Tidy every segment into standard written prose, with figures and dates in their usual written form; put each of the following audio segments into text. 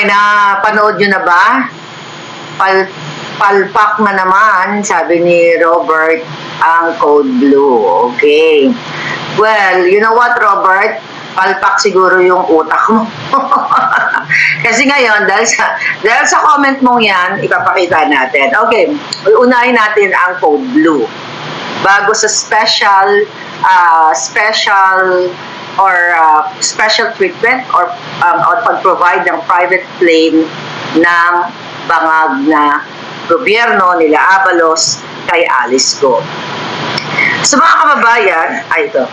napanood nyo na ba? Palpak na naman, sabi ni Robert, ang Code Blue. Okay. Well, you know what, Robert? Palpak siguro yung utak mo. Kasi ngayon, dahil sa comment mong yan, ipapakita natin. Okay, unahin natin ang Code Blue. Bago sa special treatment or pag-provide ng private plane ng bangag na gobyerno nila Abalos kay Alice Go. So mga kababayan, ito.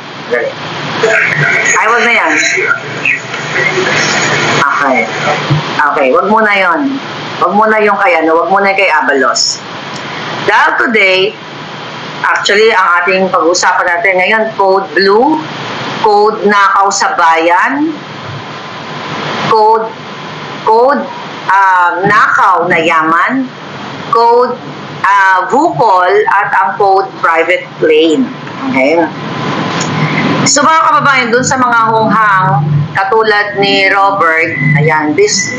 Ay, wag na yan. Okay, wag muna yon. Wag muna yung wag muna kay Abalos. Dahil today, actually, ang ating pag-usapan natin ngayon, Code Blue, Code Nakaw sa Bayan, Code Nakaw na Yaman, Code VUCOL, at ang Code Private Plane. Okay? So mga kababayan, dun sa mga hunghang katulad ni Robert, ayan, this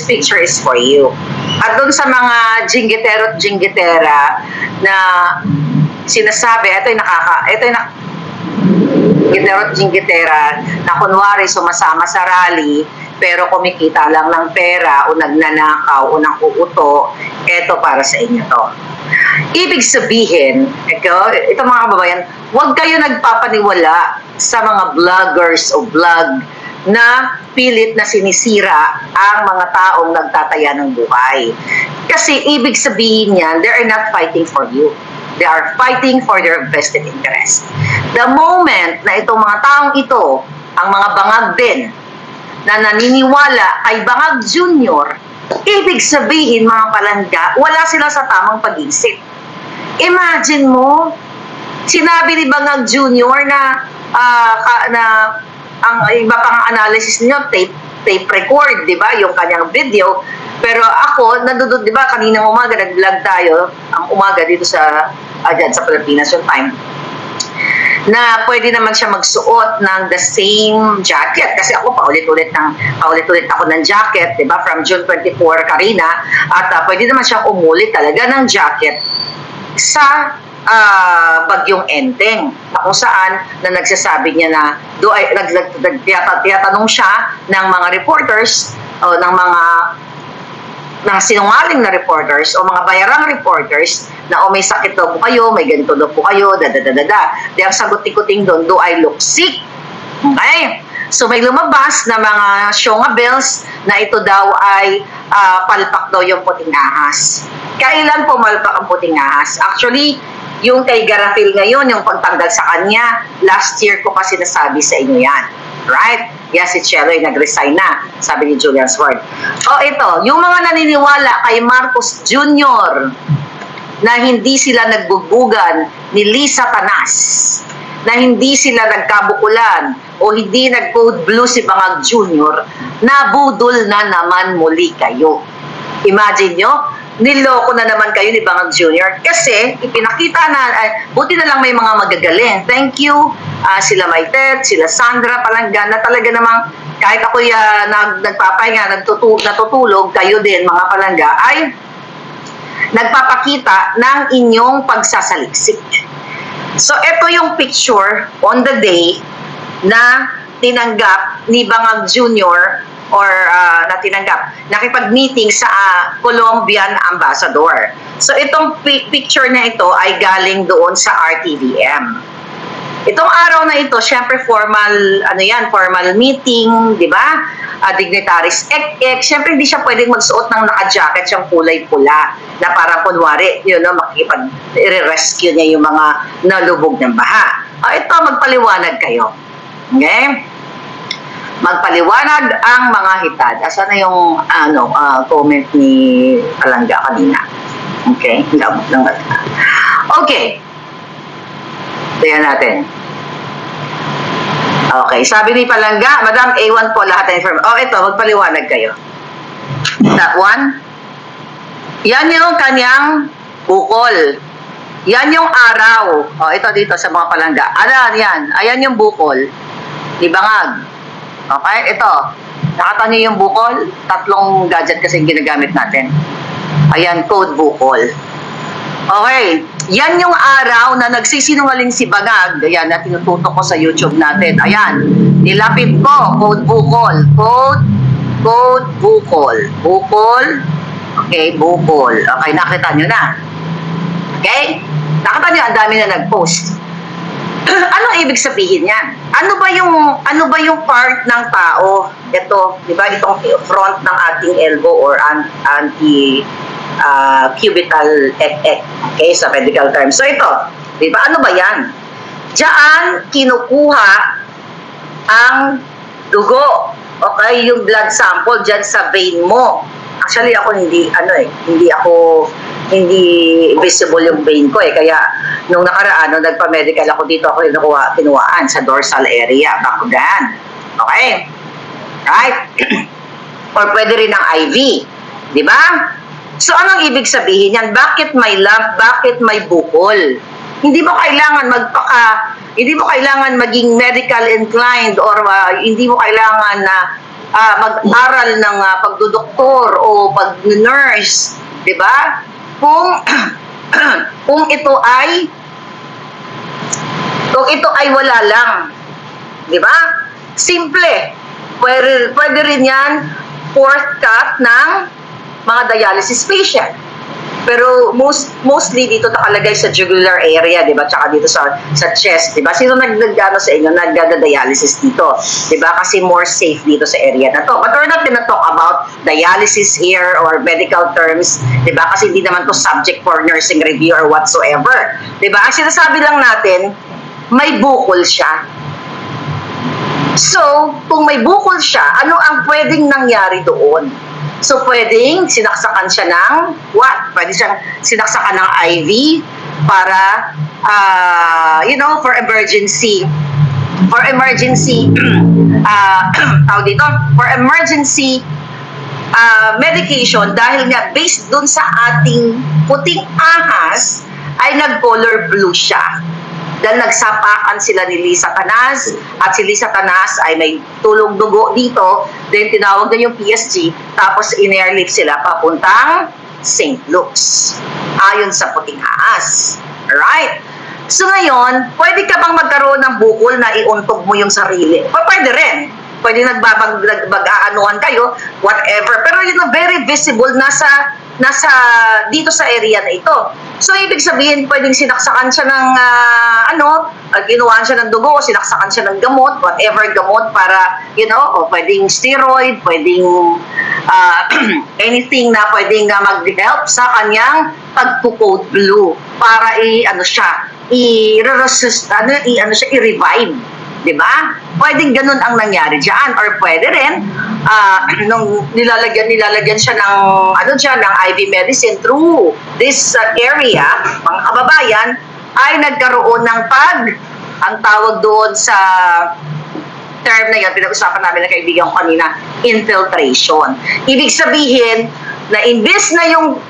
picture is for you. At dun sa mga jinggitero at jinggitera na sinasabi, ito yung jinggitero at jinggitera na kunwari sumasama sa rally pero kumikita lang ng pera o nagnanakaw o nang-uuto, ito para sa inyo to. Ibig sabihin, ito mga kababayan, huwag kayo nagpapaniwala sa mga vloggers o vlog na pilit na sinisira ang mga taong nagtataya ng buhay. Kasi ibig sabihin niyan, they are not fighting for you. They are fighting for their vested interest. The moment na itong mga taong ito, ang mga bangag din, na naniniwala kay Bangag Jr., ibig sabihin mga palangga, wala sila sa tamang pag-isip. Imagine mo, sinabi ni Bangag Jr. na ang iba pang analysis niyo, tape record, di ba? Yung kanyang video. Pero ako, di ba, kaninang umaga, nag-vlog tayo, ang umaga dito dyan sa Pilipinas yung time, na pwede naman siya magsuot ng the same jacket. Kasi ako, paulit-ulit ako ng jacket, di ba? From June 24, Karina. At pwede naman siyang umulit talaga ng jacket sa Bagyong Enteng. Kung saan na nagsasabi niya na tiyatanong siya ng mga reporters o ng mga sinungaling na reporters o mga bayarang reporters na may sakit daw po kayo, may ganito daw po kayo, Di ang sagot-ikuting doon, do I look sick? Okay? So may lumabas na mga shongabels na ito daw ay palpak daw yung puting ahas. Kailan pumalpak ang puting ahas? Actually, yung kay Garafil ngayon, yung pagtanggal sa kanya, last year ko pa sinasabi sa inyo yan. Right? Yes, si Chelo ay nag-resign na, sabi ni Julian Sword. Ito, yung mga naniniwala kay Marcos Jr. na hindi sila nagbubugan ni Lisa Tanas, na hindi sila nagkabukulan o hindi nag-Code Blue si Bangag Jr., nabudol na naman muli kayo. Imagine nyo, niloko na naman kayo ni Bangag Jr. kasi ipinakita na, buti na lang may mga magagaling. Thank you, sila Maitet, sila Sandra Palangga, na talaga namang kahit ako'y nagpapahinga, natutulog, kayo din mga Palangga, ay nagpapakita ng inyong pagsasaliksik. So, ito yung picture on the day na tinanggap ni Bangag Jr. or nakipag-meeting sa Colombian ambassador. So, itong picture na ito ay galing doon sa RTVM. Itong araw na ito, syempre formal meeting, di ba? Dignitaries syempre hindi siya pwedeng magsuot ng naka-jacket siyang kulay pula na parang kunwari, makikipag-rescue niya yung mga nalubog ng baha. Ito, magpaliwanag kayo. Okay? Magpaliwanag ang mga hitad. Asa na yung comment ni Palangga kanina? Okay? Okay. Tingnan natin. Okay. Sabi ni Palangga, Madam, A1 po lahat ng information. Ito, magpaliwanag kayo. That one. Yan yung kanyang bukol. Yan yung araw. Ito dito sa mga Palangga. Yan. Ayan yung bukol. Ni Bangag. Okay? Ito. Nakita niyo yung bukol? 3 gadget kasi yung ginagamit natin. Ayan, code bukol. Okay, yan yung araw na nagsisinungaling si Bangag. Ayan, na tinututok ko sa YouTube natin. Ayan, nilapit ko, code bukol. Code bukol. Bukol. Okay, bukol. Okay, nakita nyo na. Okay? Nakita nyo, ang dami na nag-post. Anong ibig sabihin yan? Ano ba yung part ng tao? Ito, di ba, itong front ng ating elbow or anti cubital ek, okay, sa medical term. So ito, di ba, ano ba yan? Diyan kinukuha ang dugo, okay, yung blood sample diyan sa vein mo. Actually ako hindi visible yung vein ko kaya nung nakaraan nung nagpa-medical ako dito ako kinuhaan sa dorsal area, bakugan. Okay? Right? Or pwede rin ng IV, di ba? So, anong ibig sabihin yan? Bakit may lump? Bakit may bukol? Hindi mo kailangan hindi mo kailangan maging medical inclined or hindi mo kailangan na mag-aral ng pagdodoktor o pag-nurse, di ba? Kung ito ay wala lang, di ba? Simple. Pwede rin yan fourth cut ng mga dialysis patient. Pero mostly dito nakalagay sa jugular area, 'di ba? Tsaka dito sa chest, 'di ba? Sino nagdadano sa inyo nagda-dialysis dito, 'di ba? Kasi more safe dito sa area na to. But we're not gonna talk about dialysis here or medical terms, 'di ba? Kasi hindi naman to subject for nursing review or whatsoever. 'Di ba? Ang sinasabi lang natin, may bukol siya. So, kung may bukol siya, ano ang pwedeng nangyari doon? So, pwedeng sinaksakan siya ng what? Pwede siyang sinaksakan ng IV para, for emergency. For emergency, tawag dito, for emergency medication dahil nga based dun sa ating puting ahas ay nag-color blue siya. Dahil nagsapakan sila ni Lisa Tanas at si Lisa Tanas ay may tulong dugo dito, then tinawag na yung PSG, tapos in-airlift sila papuntang St. Luke's ayon sa puting ahas. Alright? So ngayon, pwede ka bang magkaroon ng bukol na iuntog mo yung sarili? O pwede rin. Pwede nagbag-aanuhan kayo, whatever. Pero very visible nasa dito sa area na ito. So, ibig sabihin, pwedeng sinaksakan siya ng, ginuhaan siya ng dugo, sinaksakan siya ng gamot, whatever gamot para, o pwedeng steroid, pwedeng anything na pwedeng mag-help sa kanyang pag-coat blue para i-revive. Diba? Pwedeng ganun ang nangyari dyan. Or pwede rin, nung nilalagyan siya ng, ng IV medicine through this area, mga kababayan, ay nagkaroon ng ang tawag doon sa term na yun, pinag-usapan namin ng kaibigan ko kanina, infiltration. Ibig sabihin, na imbes na yung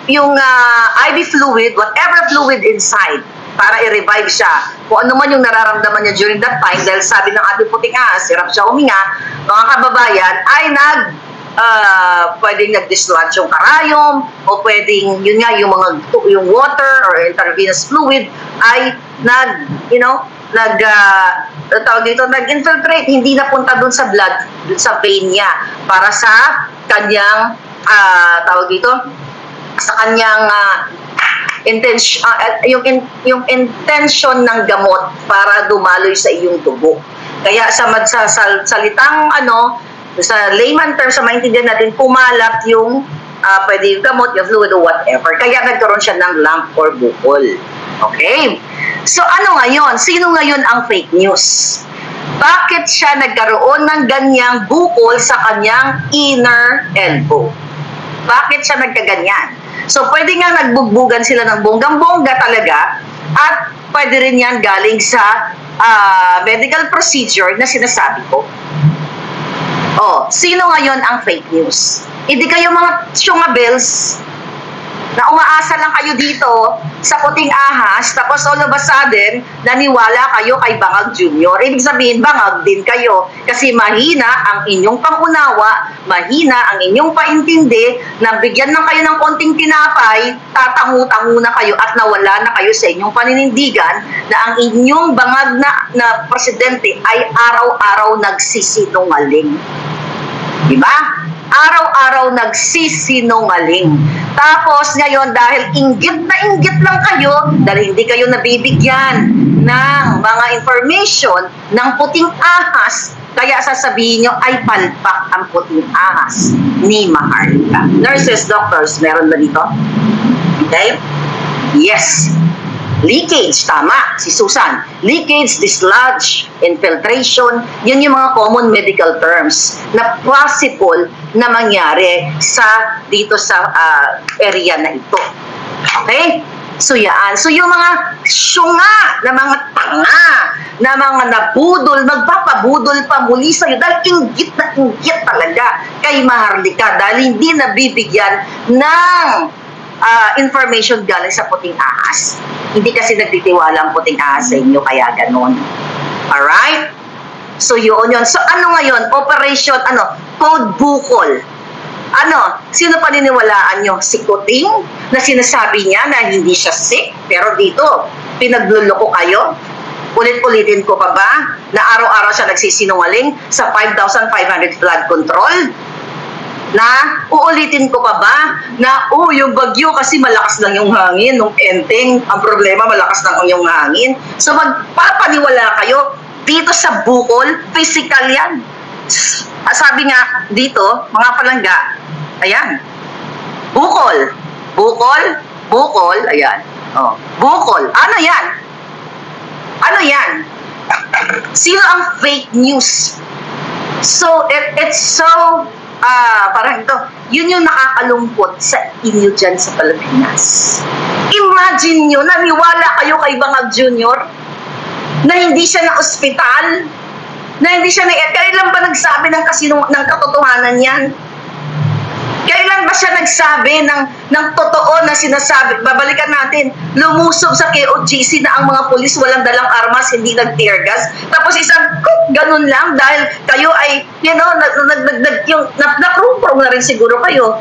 IV fluid, whatever fluid inside, para i-revive siya. Kung ano man yung nararamdaman niya during that time, dahil sabi ng ating puting ahas, hirap siya huminga, mga kababayan, ay pwedeng nag-dislodge yung karayom, o pwedeng, yung water or intravenous fluid, ay nag-infiltrate, hindi napunta dun sa blood, dun sa vein niya, para sa kanyang, sa kanyang, yung intention ng gamot para dumaloy sa iyong dugo. Kaya sa salitang sa layman term, sa maintindihan natin, pumalat yung pwede yung gamot, yung fluid or whatever. Kaya nagkaroon siya ng lump or bukol. Okay? So ano ngayon? Sino ngayon ang fake news? Bakit siya nagkaroon ng ganyang bukol sa kanyang inner elbow? Bakit siya nagkaganyan? So, pwede nga nagbugbugan sila ng bonggang-bongga talaga at pwede rin yan galing sa medical procedure na sinasabi ko. Sino ngayon ang fake news? Hindi kayo mga syungabels na umaasa lang kayo dito sa puting ahas, tapos all of a sudden, naniwala kayo kay Bangag Jr. Ibig sabihin, bangag din kayo. Kasi mahina ang inyong pangunawa, mahina ang inyong paintindi, na bigyan lang kayo ng konting tinapay, tatangu-tangu na kayo at nawala na kayo sa inyong paninindigan na ang inyong bangag na presidente ay araw-araw nagsisinungaling. Diba? Araw-araw nagsisinungaling. Tapos ngayon, dahil inggit lang kayo, dahil hindi kayo nabibigyan ng mga information ng puting ahas, kaya sasabihin nyo ay palpak ang puting ahas ni Maharlika. Nurses, doctors, meron ba dito? Okay? Yes. Leakage, tama, si Susan. Leakage, dislodge, infiltration, yun yung mga common medical terms na possible na mangyari dito sa area na ito. Okay? So yan. So yung mga syunga, na mga tanga, na mga nabudol, magpapabudol pa muli sa'yo dahil inggit na inggit talaga kay Maharlika dahil hindi nabibigyan ng information galing sa puting ahas. Hindi kasi nagtitiwala ang puting ahas sa inyo, kaya ganun. Alright? So yun. So ano ngayon? Operation, Code Bukol. Sino paniniwalaan nyo? Si Kuting? Na sinasabi niya na hindi siya sick? Pero dito, pinagluloko kayo? Ulit-ulitin ko pa ba na araw-araw siya nagsisinungaling sa 5,500 flood control? Na uulitin ko pa ba na yung bagyo kasi malakas lang yung hangin nung enteng, ang problema malakas lang yung hangin. So magpapaniwala kayo dito sa Bukol, physical yan. Sabi nga dito, mga palangga, ayan, Bukol, ayan, Bukol, ano yan? Sino ang fake news? So it's so parang ito, yun yung nakakalungkot sa inyo dyan sa Pilipinas. Imagine nyo, naniwala kayo kay Bangag Jr. na hindi siya na ospital, na hindi siya kailan ba nagsabi ng katotohanan yan? Kailan ba siya nagsabi ng totoo na sinasabi? Babalikan natin, lumusob sa KOGC na ang mga pulis walang dalang armas, hindi nag-tear gas. Tapos ganun lang dahil kayo ay, nakrumprong na rin siguro kayo.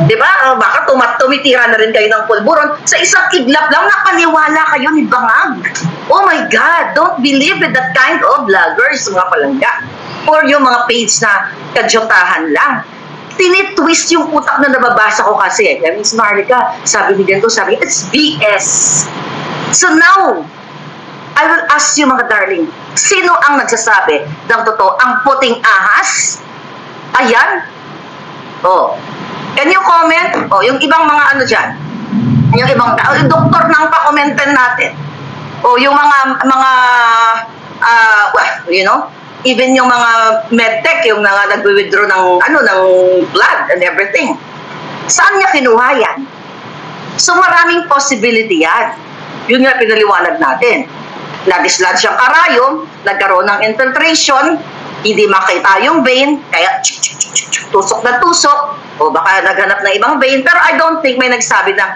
Diba? Baka tumitira na rin kayo ng pulburon. Sa isang kidlap lang, napaniwala kayo ni Bangag. Oh my God, don't believe in that kind of vloggers, mga palangga. Or yung mga page na kadyotahan lang. Tinitwist yung utak na nababasa ko kasi. Miss Maharlika, sabi ni ganito, sabi, it's BS. So now, I will ask you mga darling, sino ang nagsasabi ng totoo? Ang puting ahas? Ayan. Can you comment? Yung ibang mga dyan. Yung ibang tao. Yung doktor na ang pa-commentan natin. Yung mga even yung mga medtech, yung nagwi-withdraw ng blood and everything. Saan niya kinuha yan? So maraming possibility yan. Yun nga pinaliwanag natin. Na-dislodge yung karayom, nagkaroon ng infiltration, hindi makita yung vein, kaya tusok na tusok, o baka naghanap ng ibang vein, pero I don't think may nagsabi na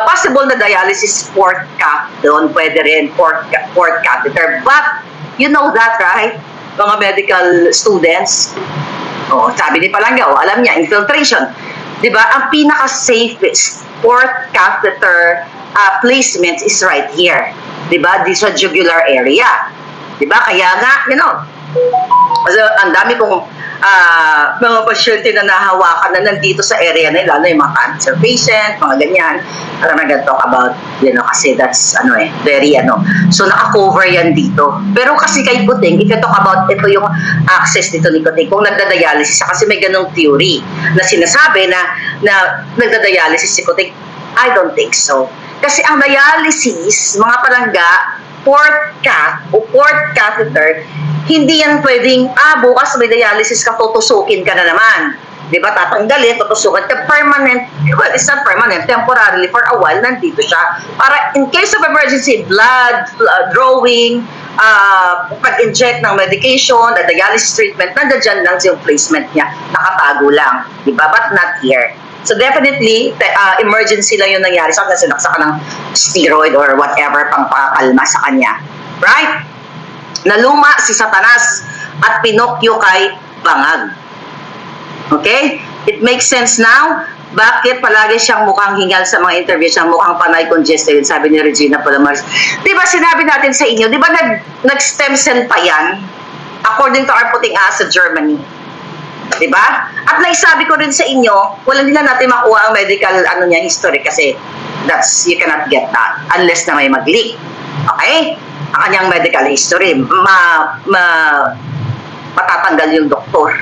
possible na dialysis port cap, doon pwede rin port catheter. But, you know that, right? Mga medical students, sabi ni Palangga, alam niya, infiltration. Diba? Ang pinaka-safest port catheter placement is right here. Diba? This sa jugular area. Diba? Kaya nga, ang dami kong mga pasyente na nahawakan na nandito sa area na lalo yung mga cancer patient, mga ganyan. I'm not gonna talk about, kasi that's, very, So, naka-cover yan dito. Pero kasi kay Kuting, if you talk about, ito yung access dito ni Kuting, kung nagda-dialysis, kasi may ganong theory na sinasabi na nagda-dialysis si Kuting. I don't think so. Kasi ang dialysis, mga palangga, port catheter, hindi yan pwedeng, bukas may dialysis ka, tutusukin ka na naman. Diba, tatanggalin, tutusukan ka, permanent, well, it's not permanent, temporarily, for a while, nandito siya. Para, in case of emergency, blood drawing, pag-inject ng medication, the dialysis treatment, nandiyan lang yung placement niya, nakatago lang. Diba, but not here. So definitely, emergency lang yung nangyari. So, sinaksa ka ng steroid or whatever pang pakalma sa kanya. Right? Naluma si Satanas at Pinocchio kay Bangag. Okay? It makes sense now. Bakit palagi siyang mukhang hingal sa mga interview, siyang mukhang panay congested, sabi ni Regina Palomares. Di ba sinabi natin sa inyo, di ba nag-stem cell pa yan? According to our puting sa Germany. Di ba? At naisabi ko rin sa inyo, wala nila natin makuha ang medical history kasi you cannot get that unless na may mag-leak. Okay? Ang kanyang medical history, matatanggal yung doktor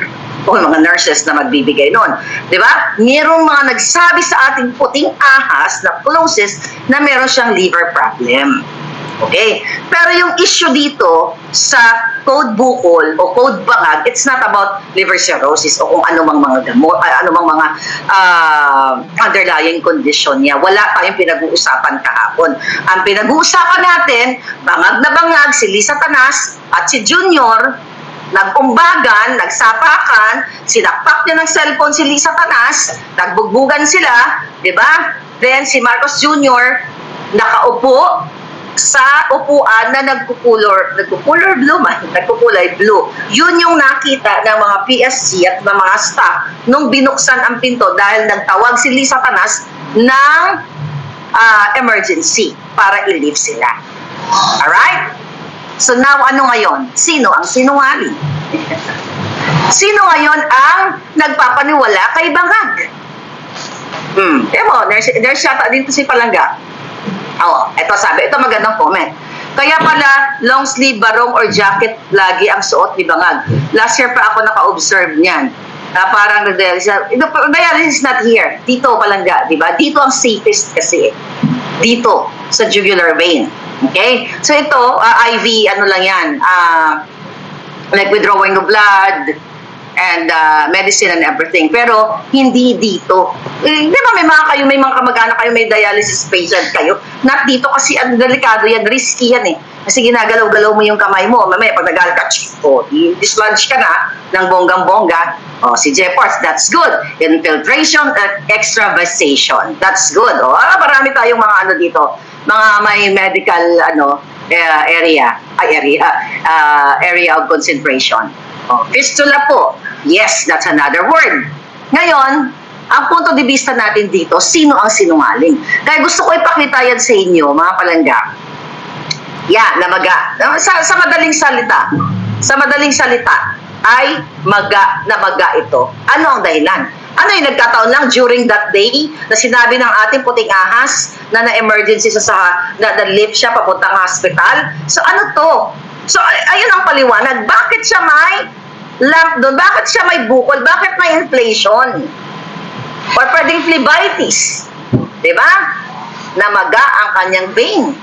o mga nurses na magbibigay nun. Di ba? Merong mga nagsabi sa ating puting ahas na closest na meron siyang liver problem. Okay? Pero yung issue dito sa code bukol o code bangag, it's not about liver cirrhosis o kung anumang mga gamot, anumang mga underlying condition niya. Wala tayong pinag-uusapan kahapon. Ang pinag-uusapan natin, bangag na bangag, si Lisa Tanas at si Junior, nag-umbagan, nagsapakan, sinakpak niya ng cellphone si Lisa Tanas, nagbugbugan sila, di ba? Then si Marcos Jr. nakaupo sa upuan na nagkukulay blue. Yun yung nakita ng mga PSG at ng mga staff nung binuksan ang pinto dahil nagtawag si Lisa Tanas ng emergency para i-leave sila. Alright? So now, ano ngayon? Sino ang sinungaling? Sino ngayon ang nagpapaniwala kay Bangag? Ewan, there's yata dito si Palangga. Ito sabi, ito magandang comment. Kaya pala, long sleeve, barong or jacket lagi ang suot ni Bangag. Last year pa ako naka-observe niyan. Parang nag-dialysis. Dialysis not here. Dito Palangga, di ba? Dito ang safest kasi. Dito, sa jugular vein. Okay? So ito, IV, lang yan. Like withdrawing of blood, and medicine and everything. Pero, hindi dito. Di ba may mga kamag-anak kayo, may dialysis patient kayo. Not dito kasi ang delikado yan, risky yan eh. Kasi ginagalaw-galaw mo yung kamay mo. Mamaya, pag nagal ka, dislodge ka na ng bonggang-bongga. Si Jeffords, that's good. Infiltration at extravasation. That's good. Marami tayong mga dito. Mga may medical area of concentration. Fistula po. Yes, that's another word. Ngayon, ang punto de vista natin dito, sino ang sinungaling? Kaya gusto ko ipakita yan sa inyo, mga palangga. Na maga. Sa madaling salita, ay maga ito. Ano ang dahilan? Ano yung nagkataon lang during that day na sinabi ng ating puting ahas na na-emergency na-lift siya papuntang hospital? So ano to? So ayun ang paliwanag. Bakit siya may lump doon? Bakit siya may bukol? Bakit may inflation? Or pwedeng phlebitis. Diba? Namaga ang kanyang vein.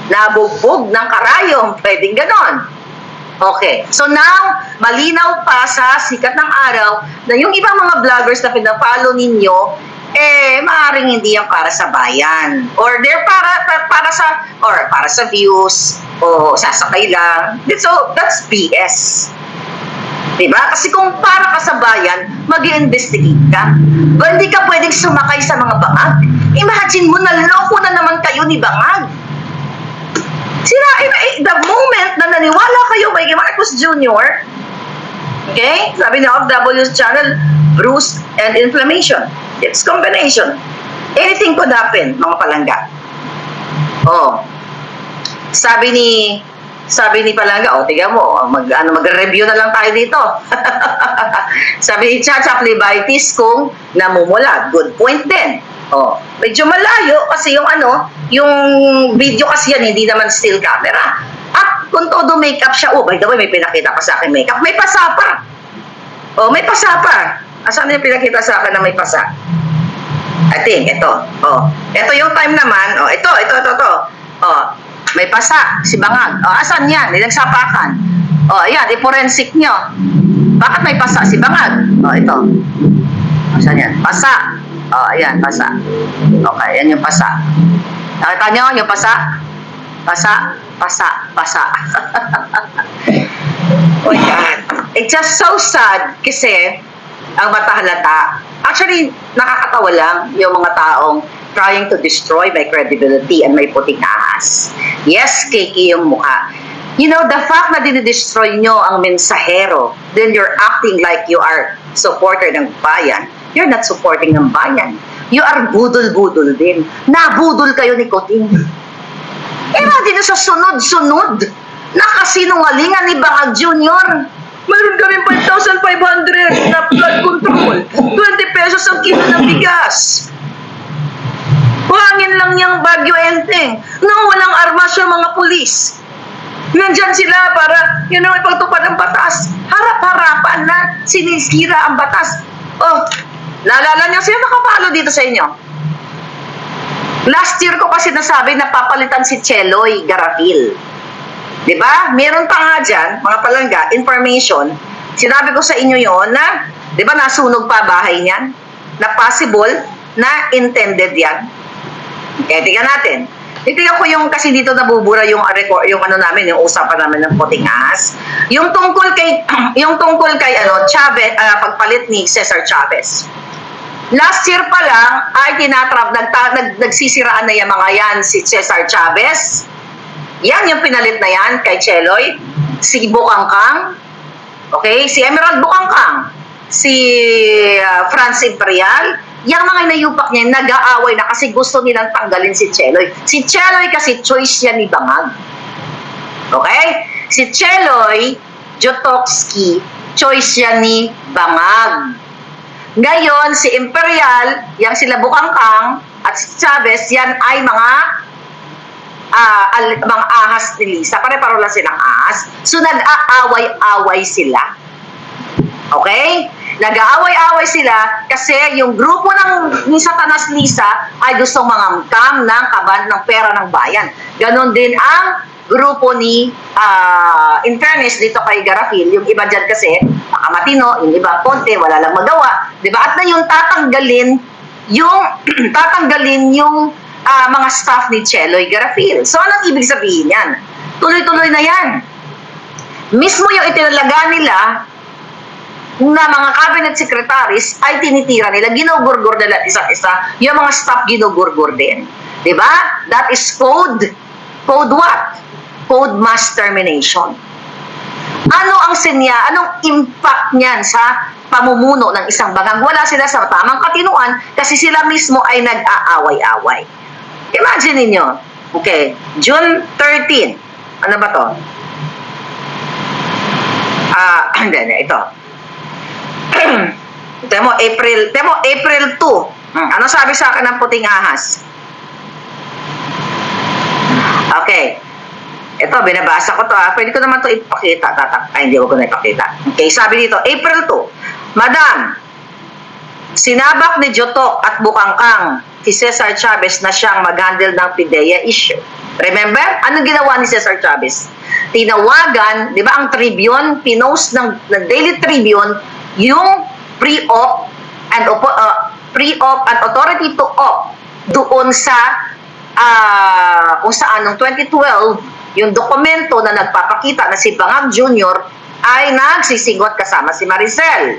Nabugbog ng karayom. Pwedeng ganon. Okay. So now, malinaw pa sa sikat ng araw na yung ibang mga vloggers na pinapalo ninyo, maaaring hindi yan para sa bayan. Or they're para sa views, o sasakay lang. So, that's BS. Diba? Kasi kung para ka sa bayan, mag-i-investigate ka. Ba, hindi ka pwedeng sumakay sa mga bangag. Imagine mo, naloko na naman kayo ni Bangag. The moment na naniwala kayo kay Marcos Jr., okay, sabi niya, FW's channel, bruise and inflammation. It's combination. Anything could happen, mga palangga. Sabi ni Palangga, tingnan mo, mag-review na lang tayo dito. Sabi ni Chacha, phlebitis kung namumula. Good point din. Medyo malayo kasi yung video kasi yan, hindi naman still camera. At kung todo makeup siya, by the way, may pinakita pa sa akin makeup, may pasa pa. May pasa pa. Asan yung pinakita sa akin na may pasa? I think, ito. Ito yung time naman, ito. May pasa, si Bangag. Asan yan? Nagsapakan. Ayan, i-forensic nyo. Bakit may pasa si Bangag? Ito. Asan yan? Pasa. Ayan, pasa. Okay, yan yung pasa. Nakita nyo yung pasa? Pasa. Oh my God. It's just so sad kasi ang mata halata. Actually, nakakatawa lang yung mga taong trying to destroy my credibility and my puting ahas. Yes, kiki yung mukha. You know, the fact na dinidestroy nyo ang mensahero, then you're acting like you are supporter ng bayan. You're not supporting ng bayan. You are budol-budol din. Nabudol kayo ni Coting. Imagine sa sunod-sunod, nakasinungalingan ni Bangag Jr. Mayroon kami 5,500 na blood control. 20 pesos ang kilo ng bigas. Buhangin lang niyang Bagyo Enteng nang walang armas yung mga pulis. Nandyan sila para, ipagtupad ang batas. Harap-harapan na sinisira ang batas. Oh, naalala niyo, sino nakapalo dito sa inyo? Last year ko pa sinasabi na papalitan si Cheloy Garapil. Diba? Meron pa nga dyan, mga palangga, information. Sinabi ko sa inyo yon na, diba nasunog pa bahay niyan? Na possible, na intended yan. Okay, tingnan natin. Tingnan ko yung, kasi dito nabubura yung namin, yung usapan namin ng puting ahas. Yung tungkol kay, Chavez, pagpalit ni Cesar Chavez. Last year pa lang ay nagsisiraan na yung mga yan si Cesar Chavez. Yan yung pinalit na yan kay Cheloy. Si Bukangkang. Okay? Si Emerald Bukangkang. Si Franz Imperial. Yung mga inayupak niya, nag-aaway na kasi gusto nilang tanggalin si Cheloy. Si Cheloy kasi choice yan ni Bangag. Okay? Si Cheloy Jotoksky, choice yan ni Bangag. Ngayon, si Imperial, yang sila Bukangkang, at si Chavez, yan ay mga ahas ni Lisa. Pare-paro lang silang ahas. So, nag-aaway-away sila. Okay? Nag-aaway-away sila kasi yung grupo ni Satanas Lisa ay gustong mangamkam ng kaban ng pera ng bayan. Ganon din ang grupo ni, in fairness dito kay Garapil, yung iba dyan kasi, nakamatino, yung iba konti, wala lang magawa. Diba? At na yung tatanggalin yung mga staff ni Cheloy Garapil. So, anong ibig sabihin yan? Tuloy-tuloy na yan. Mismo yung itinalaga nila na mga cabinet secretaries ay tinitira nila, ginugurgur nila isa-isa, yung mga staff ginugurgur din. Diba? That is code. Code what? Code mass termination. Ano ang anong impact niyan sa pamumuno ng isang Bangag? Wala sila sa tamang katinuan kasi sila mismo ay nag-aaway-away. Imagine ninyo, okay, June 13, ano ba to? Ito. April 2. Ano sabi sa akin ng puting ahas? Okay. Ito, binabasa ko to. Pwede ko naman to ipakita. Hindi ko na ipakita. Okay, sabi dito, April 2. Madam, sinabak ni Jotok at Bukangkang si Cesar Chavez na siyang mag-handle ng PIDEA issue. Remember? Anong ginawa ni Cesar Chavez? Tinawagan, di ba ang Tribune, pinost ng Daily Tribune yung pre-op and authority to op doon sa kung saan noong 2012 yung dokumento na nagpapakita na si Bangag Jr. ay nagsisigot kasama si Maricel.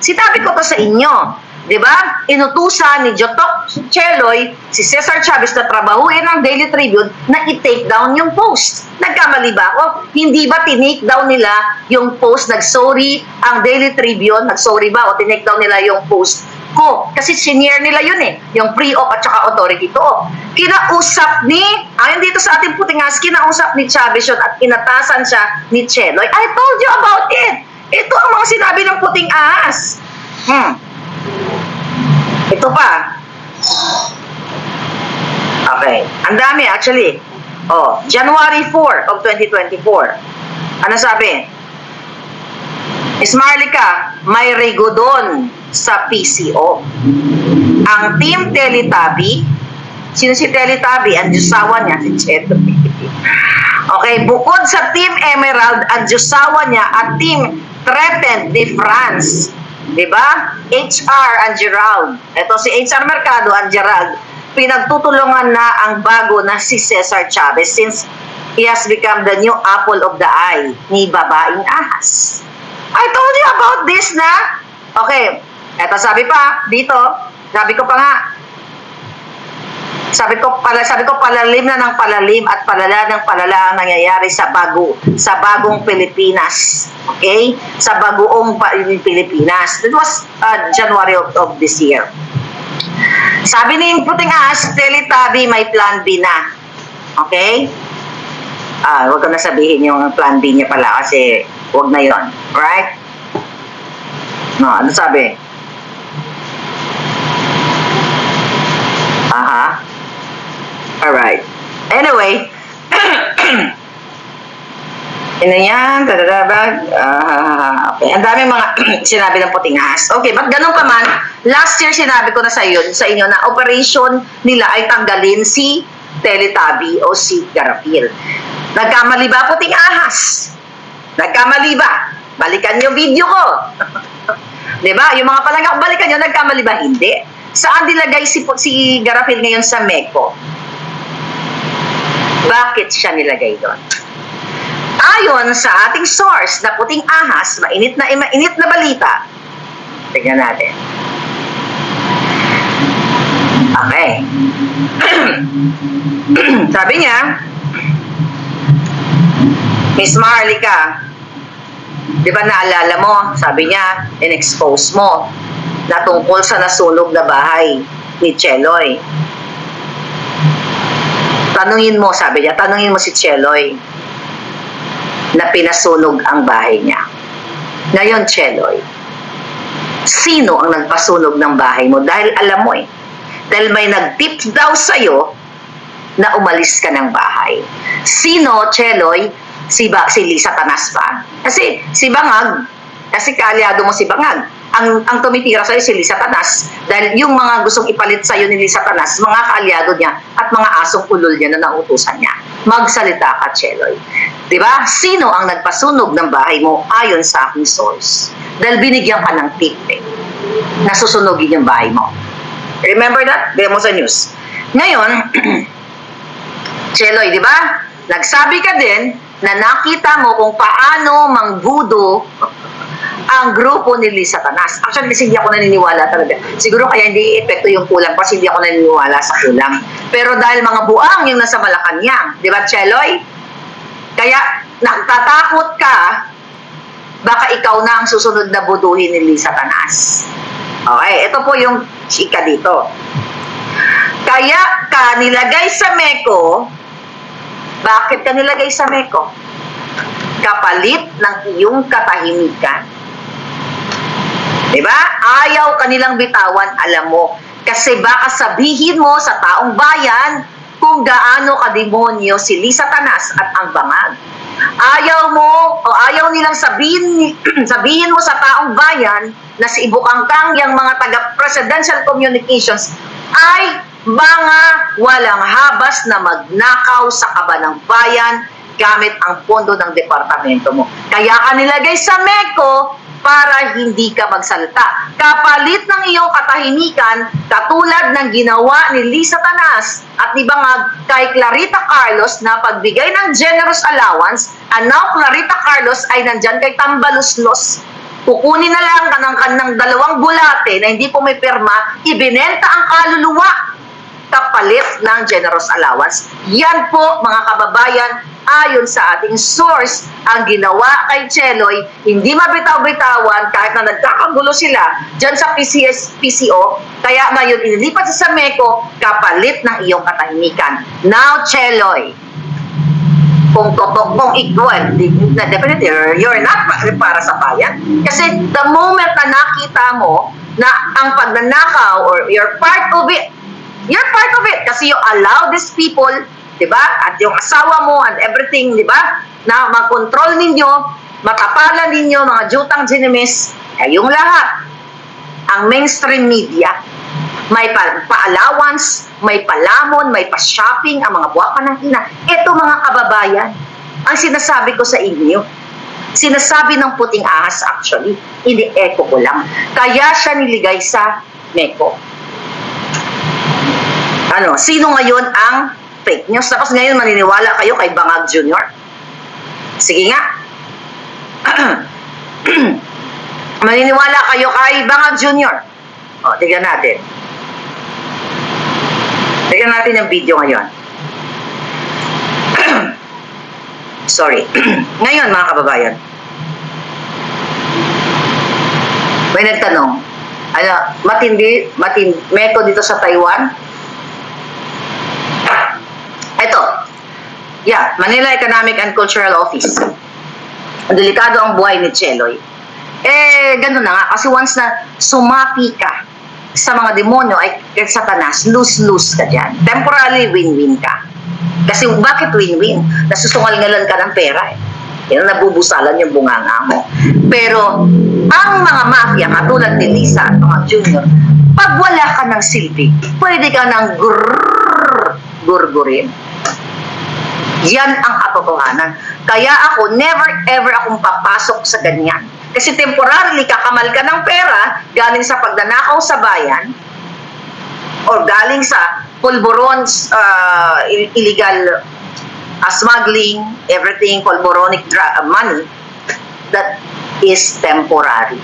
Sinabi ko to sa inyo, di ba? Inutusan ni Jotok Cheloy si Cesar Chavez na trabahuin ng Daily Tribune na i-take down yung post. Nagkamali ba ako? Hindi ba tinake down nila yung post? Nag-sorry ang Daily Tribune? Nag-sorry ba o tinake down nila yung post ko? Kasi senior nila yun eh. Yung pre-op at saka authority to op. Kinausap ayon dito sa ating puting ahas, kinausap ni Chavez yun at inatasan siya ni Cheloy. I told you about it. Ito ang mga sinabi ng puting ahas. Ito pa. Okay. Ang dami actually. January 4 of 2024. Ano sabi? Miss Marlica, may regodon sa PCO. Ang Team Teletubby, sino si Teletubby? Ang Diyosawa niya, si Cheloy. Okay, bukod sa Team Emerald, ang Diyosawa niya at Team Threatened ni France. Diba? HR and Gerald. Ito si HR Mercado and Gerald. Pinagtutulungan na ang bago na si Cesar Chavez since he has become the new apple of the eye ni babaeng ahas. I told you about this na. Okay. Eto sabi pa, dito, sabi ko pa nga, sabi ko palalim na ng palalim at palala ng palala ang nangyayari sa bagong Pilipinas. Okay? Sa bagoong Pilipinas. It was January of this year. Sabi ni Puting Ahas, Teletubby may plan B na. Okay? Huwag ko na sabihin yung plan B niya pala kasi huwag na yon. Right? No, ano sabi? Aha. Alright. Anyway, ina yan, okay. Ang dami mga sinabi ng Puting Ahas. Okay, but ganun pa man, last year sinabi ko na sa inyo na operation nila ay tanggalin si Teletubby o si Garapil. Nagkamali ba Puting Ahas? Nagkamali ba? Balikan yung video ko. Diba? Yung mga palangak, balikan nyo, nagkamali ba? Hindi. Saan nilagay si Garapil ngayon sa Meko? Bakit siya nilagay doon? Ayon sa ating source na Puting Ahas, mainit na balita. Tignan natin. Okay. Sabi niya, Miss Marlica, di ba naalala mo, sabi niya, in-expose mo na tungkol sa nasunog na bahay ni Cheloy. Tanungin mo, sabi niya, tanungin mo si Cheloy na pinasunog ang bahay niya. Ngayon, Cheloy, sino ang nagpasunog ng bahay mo? Dahil alam mo dahil may nag-tip daw sa'yo na umalis ka ng bahay. Sino, Cheloy? Si Lisa Tanas pa. Kasi si Bangag, kasi kaalyado mo si Bangag. Ang tumitira sa'yo si Lisa Tanas dahil yung mga gustong ipalit sa'yo ni Lisa Tanas, mga kaalyado niya at mga asong ulol niya na nautusan niya. Magsalita ka, Cheloy. Diba? Sino ang nagpasunog ng bahay mo ayon sa aking source? Dahil binigyan ka ng tip na susunugin yung bahay mo. Remember that? Bigyan mo sa news. Ngayon, Cheloy, di ba? Nagsabi ka din na nakita mo kung paano mangbudo ang grupo ni Lisa Tanas. Actually, kasi hindi ako naniniwala talaga. Siguro kaya hindi epekto yung kulang kasi hindi ako naniniwala sa kulang. Pero dahil mga buang yung nasa Malacanang, di ba, Cheloy? Kaya nagtatakot ka, baka ikaw na ang susunod na buduhin ni Lisa Tanas. Okay, ito po yung chika dito. Kaya ka nilagay sa Meko. Bakit ka nilagay sa Meko? Kapalit ng iyong katahimikan. Diba? Ayaw kanilang bitawan, alam mo. Kasi baka sabihin mo sa taong bayan kung gaano kademonyo si Lisa Tanas at ang Bangag. Ayaw mo, o ayaw nilang sabihin mo sa taong bayan na si Ibu Kangkang, yung mga taga-presidential communications, ay mga walang habas na magnakaw sa kaban ng bayan gamit ang pondo ng departamento mo. Kaya ka nilagay sa Meko para hindi ka magsalita. Kapalit ng iyong katahimikan, katulad ng ginawa ni Lisa Tanas at ni Bangag kay Clarita Carlos na pagbigay ng generous allowance, and now Clarita Carlos ay nandyan kay Tambaluslos. Kukunin na lang ng 2 bulate na hindi po may pirma, ibinenta ang kaluluwa kapalit ng generous allowance. Yan po, mga kababayan, ayon sa ating source, ang ginawa kay Cheloy, hindi mabitaw-bitawan kahit na nagkakagulo sila dyan sa PCO, kaya ngayon inilipat sa Meko kapalit ng iyong katahimikan. Now, Cheloy, kung equal, definitely, you're not para sa bayan. Kasi the moment na nakita mo na ang pagnanakaw or you're part of it kasi you allow these people, di ba? At yung asawa mo and everything, di ba? Na mag-control ninyo, matapalan ninyo, mga jutang genimis, kayong lahat. Ang mainstream media, may pa-allowance, may palamon, may pa-shopping, ang mga buwakan ng ina. Ito mga kababayan, ang sinasabi ko sa inyo, sinasabi ng Puting Ahas actually, hindi echo ko lang. Kaya siya niligay sa Meko. Sino ngayon ang fake news? Tapos ngayon maniniwala kayo kay Bangag Jr.? Sige nga. Maniniwala kayo kay Bangag Jr. O, tignan natin. Tignan natin yung video ngayon. Sorry. Ngayon, mga kababayan, may nagtanong, ano, metro dito sa Taiwan? Ito, Manila Economic and Cultural Office. Delikado ang buhay ni Cheloy. Ganun na nga, kasi once na sumapi ka sa mga demonyo ay Satanas, lose-lose ka dyan. Temporarily, win-win ka. Kasi bakit win-win? Nasusungal-ngalan ka ng pera eh. Yan, nabubusalan yung bunganga mo. Pero, ang mga mafia, katulad ni Lisa at mga junior, pag wala ka ng silbi, pwede ka ng gurgurin. Yan ang katotohanan. Kaya ako, never ever akong papasok sa ganyan. Kasi temporarily, kakamal ka ng pera, galing sa pagnanakaw sa bayan, or galing sa pulburon, illegal smuggling, everything, pulboronic money, that is temporary.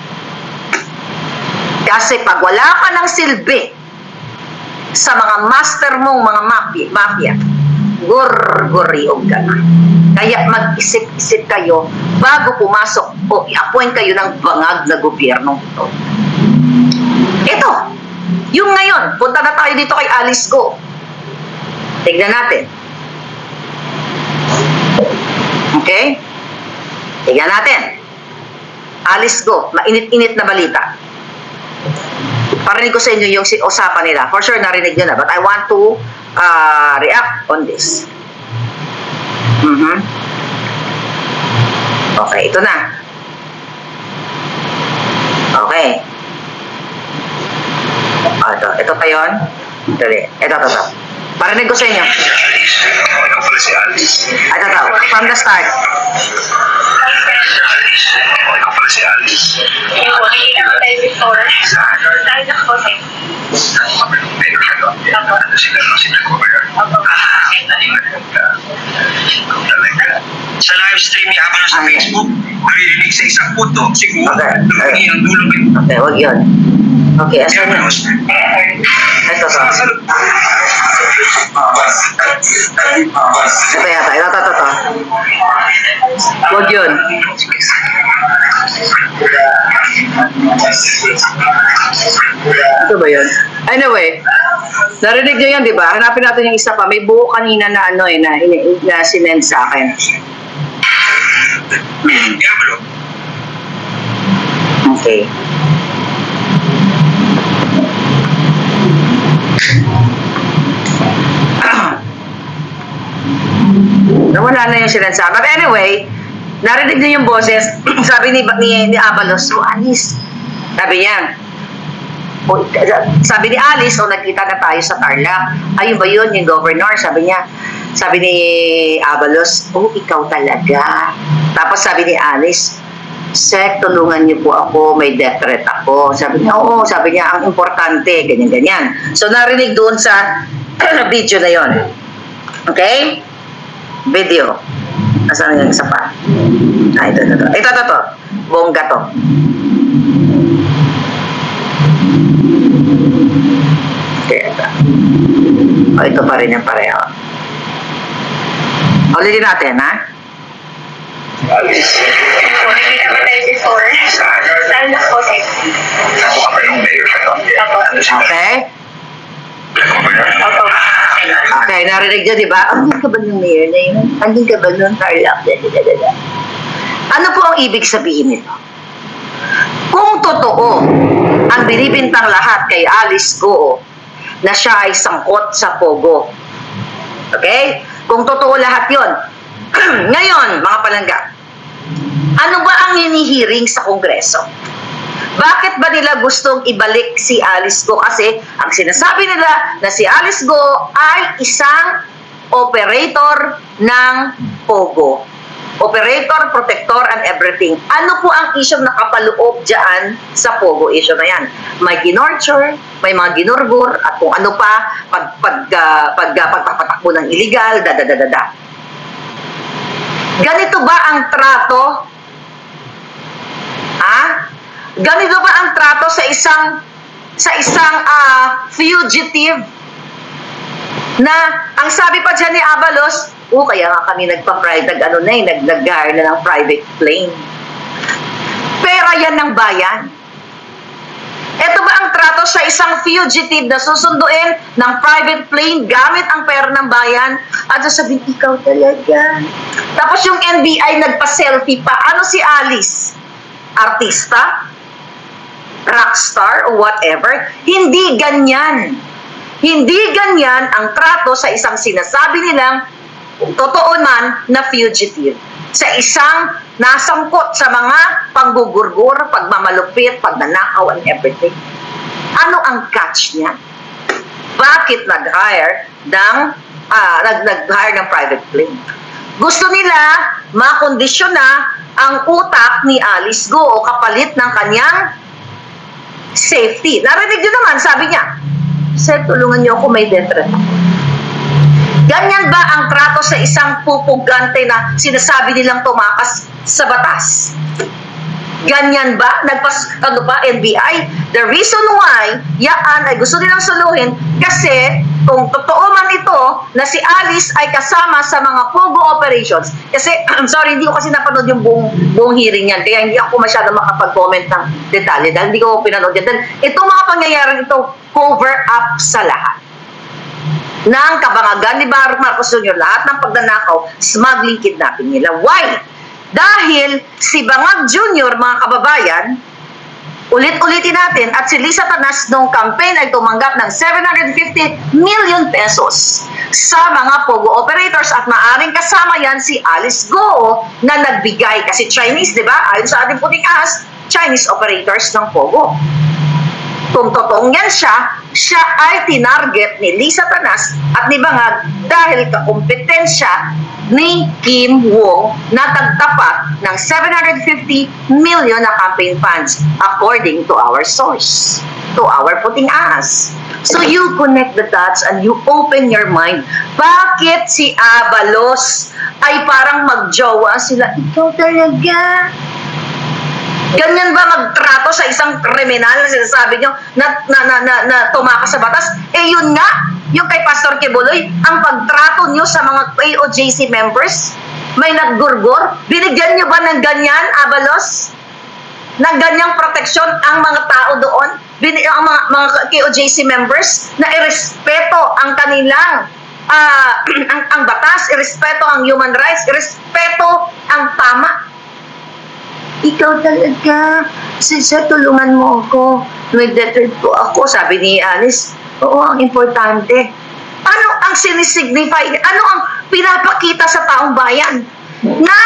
Kasi pag wala ka ng silbi sa mga master mong mga mafia, gurguriog ka na. Kaya mag-isip-isip kayo bago pumasok o i-appoint kayo ng bangag na gobyerno ito. Ito, yung ngayon, punta na tayo dito kay Alice Go. Tignan natin. Okay? Tignan natin. Alice Go, mainit-init na balita. Parinig ko sa inyo yung usapan nila. For sure, narinig nyo na. But I want to react on this. Okay, ito na. Okay. Ito pa yun. Ito. Parinig ko sa inyo. Ito. From the start. Ikaw pala si Alice. Oo, nakikita ko tayo before. Tayo na po tayo. Mayor kayo. Ano sila nag-governor? Talaga. Sa live stream ni Abalo sa Facebook, maririnig sa isang puto, siguro, lumangi ang dulo ito. Okay, wag yun. Okay, asan yun? Ito. Ito yata. Ito. Wag yun. Ito ba yun? Anyway, narinig nyo yan, di ba? Hanapin natin yung isa pa. May buo kanina na na sinend sa akin. Okay. Nawala na yung sinend sa akin. But anyway, narinig niyo yung boses. Sabi ni Abalos, Alice. Sabi niya, sabi ni Alice, nagkita na tayo sa Tarlac. Ayun ba yun, yung governor? Sabi ni Abalos, ikaw talaga. Tapos sabi ni Alice, Sek, tulungan niyo po ako, may death threat ako. Sabi niya, oo, sabi niya, ang importante, ganyan-ganyan. So, narinig doon sa video na yon. Okay? Video. Asan yung isa pa? Ito. Bongga to. Okay, ito. Ito pa rin yung pareho. Ulitin natin, ha? Alice. Oo, nakikita ko tayo before. Tayo na po tayo. Ako ka ba yung mayor kayo? Ano sila? Okay? Governor? Opo. Okay, narinig nyo, di ba? Andun ka ba ng mayor na yun? Andun ka ba ng Tarlac? Ano po ang ibig sabihin nito? Kung totoo ang binibintang lahat kay Alice Go na siya ay sangkot sa Pogo. Okay? Kung totoo lahat yon. Ngayon, mga palangga, ano ba ang hinihiring sa Kongreso? Bakit ba nila gustong ibalik si Alice Go? Kasi ang sinasabi nila na si Alice Go ay isang operator ng Pogo. Operator, protector, and everything. Ano po ang issue na kapaloob dyan sa Pogo issue na yan? May ginorture, may mga ginurgur, at kung ano pa, pagpapatakbo ng illegal, Ganito ba ang trato? Ganito ba ang trato sa isang sa isang fugitive na ang sabi pa dyan ni Abalos, kaya nga kami nag-hire na ng private plane. Pera yan ng bayan. Ito ba ang trato sa isang fugitive na susunduin ng private plane gamit ang pera ng bayan? At sasabihin, ikaw talaga. Tapos yung NBI nagpa-selfie pa. Ano si Alice? Artista? Rockstar? O whatever? Hindi ganyan. Hindi ganyan ang trato sa isang sinasabi nilang totoo man na fugitive. Sa isang nasangkot sa mga panggugurgur, pagmamalupit, pagnanakaw, and everything. Ano ang catch niya? Bakit nag-hire ng private plane? Gusto nila makondisyon na ang utak ni Alice Go o kapalit ng kanyang safety. Narinig nyo naman, sabi niya, Sir, tulungan niyo ako, may death threat. Ganyan ba ang trato sa isang pupugante na sinasabi nilang tumakas sa batas? Ganyan ba? NBI? The reason why yaan ay gusto nilang suluhin kasi kung totoo man ito na si Alice ay kasama sa mga Pogo operations, kasi, I'm sorry, hindi ko kasi napanood yung buong hearing yan, kaya hindi ako masyado makapag-comment ng detalye dahil hindi ko pinanood yan. Dahil itong mga pangyayaring ito, cover up sa lahat ng kabangagan ni Marcos Jr., lahat ng pagnanakaw, smuggling, kidnapping nila. Why? Dahil si Bangag Jr., mga kababayan, ulit-ulitin natin, at si Lisa Tanas nung campaign ay tumanggap ng 750 million pesos sa mga Pogo operators at maaring kasama yan si Alice Go na nagbigay, kasi Chinese, di ba? Ayon sa ating puting ahas, Chinese operators ng Pogo. Kung totoong yan siya ay tinarget ni Lisa Tanas at ni Bangag dahil kakumpetensya ni Kim Wong na tagtapat ng 750 million na campaign funds according to our source, to our puting ahas. So you connect the dots and you open your mind. Bakit si Abalos ay parang magjowa sila? Ikaw talaga. Ganyan ba magtrato sa isang kriminal na sinasabi nyo na tumakas sa batas? Yun nga, yung kay Pastor Kibuloy, ang pagtrato nyo sa mga KOJC members, may naggurgur, binigyan nyo ba ng ganyan, Abalos? Ng ganyang proteksyon ang mga tao doon? Ang mga KOJC members na irespeto ang kanilang ang batas, irespeto ang human rights, irespeto ang tama. Ikaw talaga, Sir, tulungan mo ako. May death threat po ako, sabi ni Alice. Oo, ang importante. Ano ang sinisignify? Ano ang pinapakita sa taong bayan? Na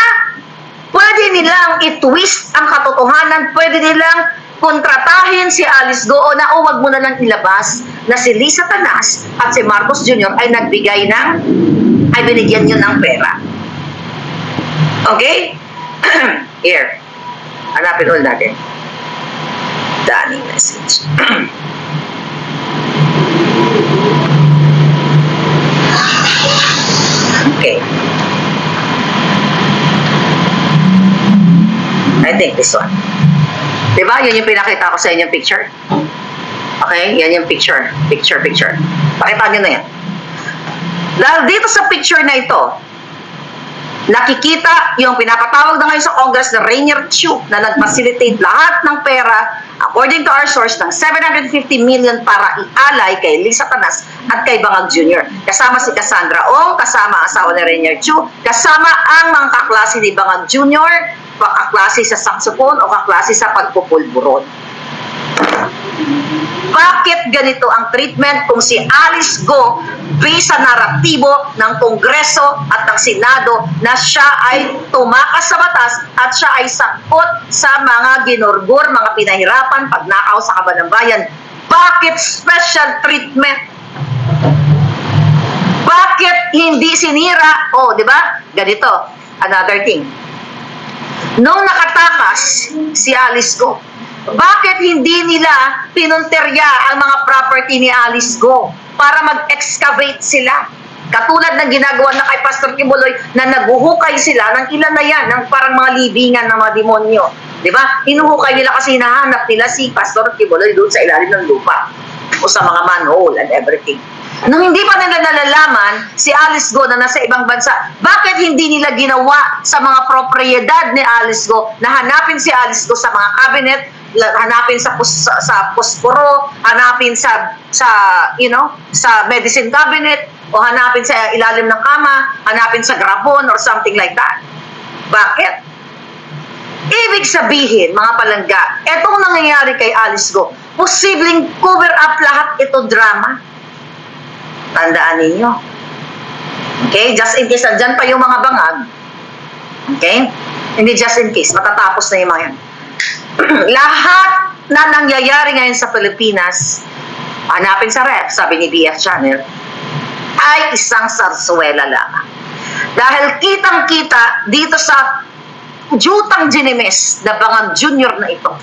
pwede nilang i-twist ang katotohanan, pwede nilang kontratahin si Alice Go o na wag mo na lang ilabas na si Lisa Tanas at si Marcos Jr. ay nagbigay ay binigyan nyo ng pera. Okay? Here. Hanapin ulit natin. Danny message. Okay. I think this one. Diba? Yan yung pinakita ko sa inyong picture. Okay? Yan yung picture. Picture. Pakita nyo na yan. Dahil dito sa picture na ito, nakikita yung pinapatawag na ngayon sa Congress na Rainier Chu na nag-facilitate lahat ng pera according to our source ng 750 million para ialay kay Lisa Tanas at kay Bangag Jr. Kasama si Cassandra Ong, kasama ang asawa ni Rainier Chu, kasama ang mga kaklase ni Bangag Jr., kaklase sa saxophone o kaklase sa pagpupulburon. Bakit ganito ang treatment kung si Alice Go based sa naratibo ng Kongreso at ng Senado na siya ay tumakas sa batas at siya ay sangkot sa mga ginurgur, mga pinahirapan, pagnakaw sa kaban ng bayan? Bakit special treatment? Bakit hindi sinira? Di ba? Ganito, another thing. Nung nakatakas si Alice Go, bakit hindi nila pinunterya ang mga property ni Alice Go para mag-excavate sila? Katulad ng ginagawa na kay Pastor Kibuloy na naguhukay sila ng ilan na yan, ng parang mga libingan ng mga demonyo. Di ba? Hinuhukay nila kasi hinahanap nila si Pastor Kibuloy doon sa ilalim ng lupa o sa mga manhole and everything. Nung hindi pa nila nalalaman si Alice Go na nasa ibang bansa, bakit hindi nila ginawa sa mga propriedad ni Alice Go na hanapin si Alice Go sa mga cabinet, hanapin sa posporo, hanapin sa medicine cabinet, o hanapin sa ilalim ng kama, hanapin sa grabon or something like that? Bakit? Ibig sabihin, mga palangga, etong nangyayari kay Alice Go, posibleng cover up lahat ito drama. Tandaan ninyo. Okay? Just in case, andyan pa yung mga bangag. Okay? Hindi just in case, matatapos na yung mga yan. Lahat na nangyayari ngayon sa Pilipinas, hanapin sa rep, sabi ni BF Channel, ay isang sarsuela lamang. Dahil kitang-kita dito sa Jutang Ginemes na Bangag Junior na ito,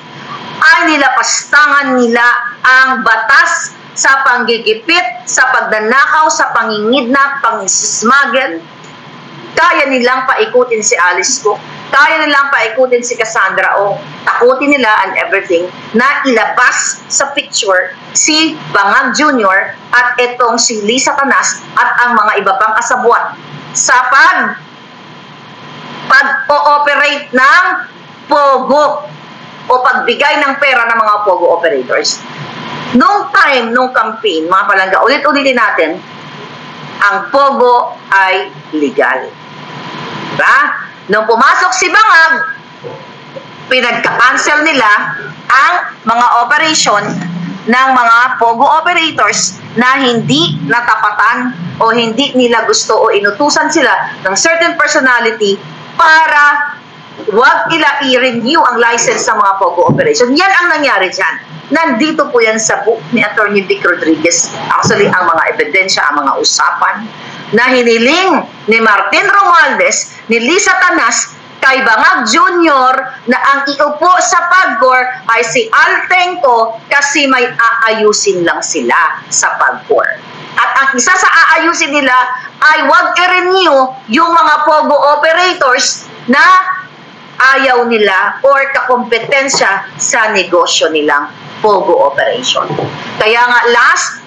ay nilapastangan nila ang batas sa panggigipit, sa pagnanakaw, sa pangingidnap, pangisismagel. Kaya nilang paikutin si Alice Go. Kaya nilang paikutin si Cassandra O. Takutin nila and everything na ilabas sa picture si Bangag Junior at itong si Lisa Tanas at ang mga iba pang kasabwat sa pag-ooperate ng POGO o pagbigay ng pera ng mga POGO operators. Nung campaign, mga palangga, ulit-ulitin natin, ang POGO ay legal. Diba? Nung pumasok si Bangag, pinagka-cancel nila ang mga operation ng mga POGO operators na hindi natapatan o hindi nila gusto o inutusan sila ng certain personality para wag ila i-renew ang license sa mga POGO operation. Yan ang nangyari dyan. Nandito po yan sa book ni Attorney Vic Rodriguez. Actually, ang mga ebidensya, ang mga usapan na hiniling ni Martin Romualdez, ni Lisa Tanas, kay Bangag Jr. na ang iupo sa PAGCOR ay si Altenco kasi may aayusin lang sila sa PAGCOR. At ang isa sa aayusin nila ay wag i-renew yung mga POGO operators na ayaw nila or kakompetensya sa negosyo nilang POGO operation. Kaya nga last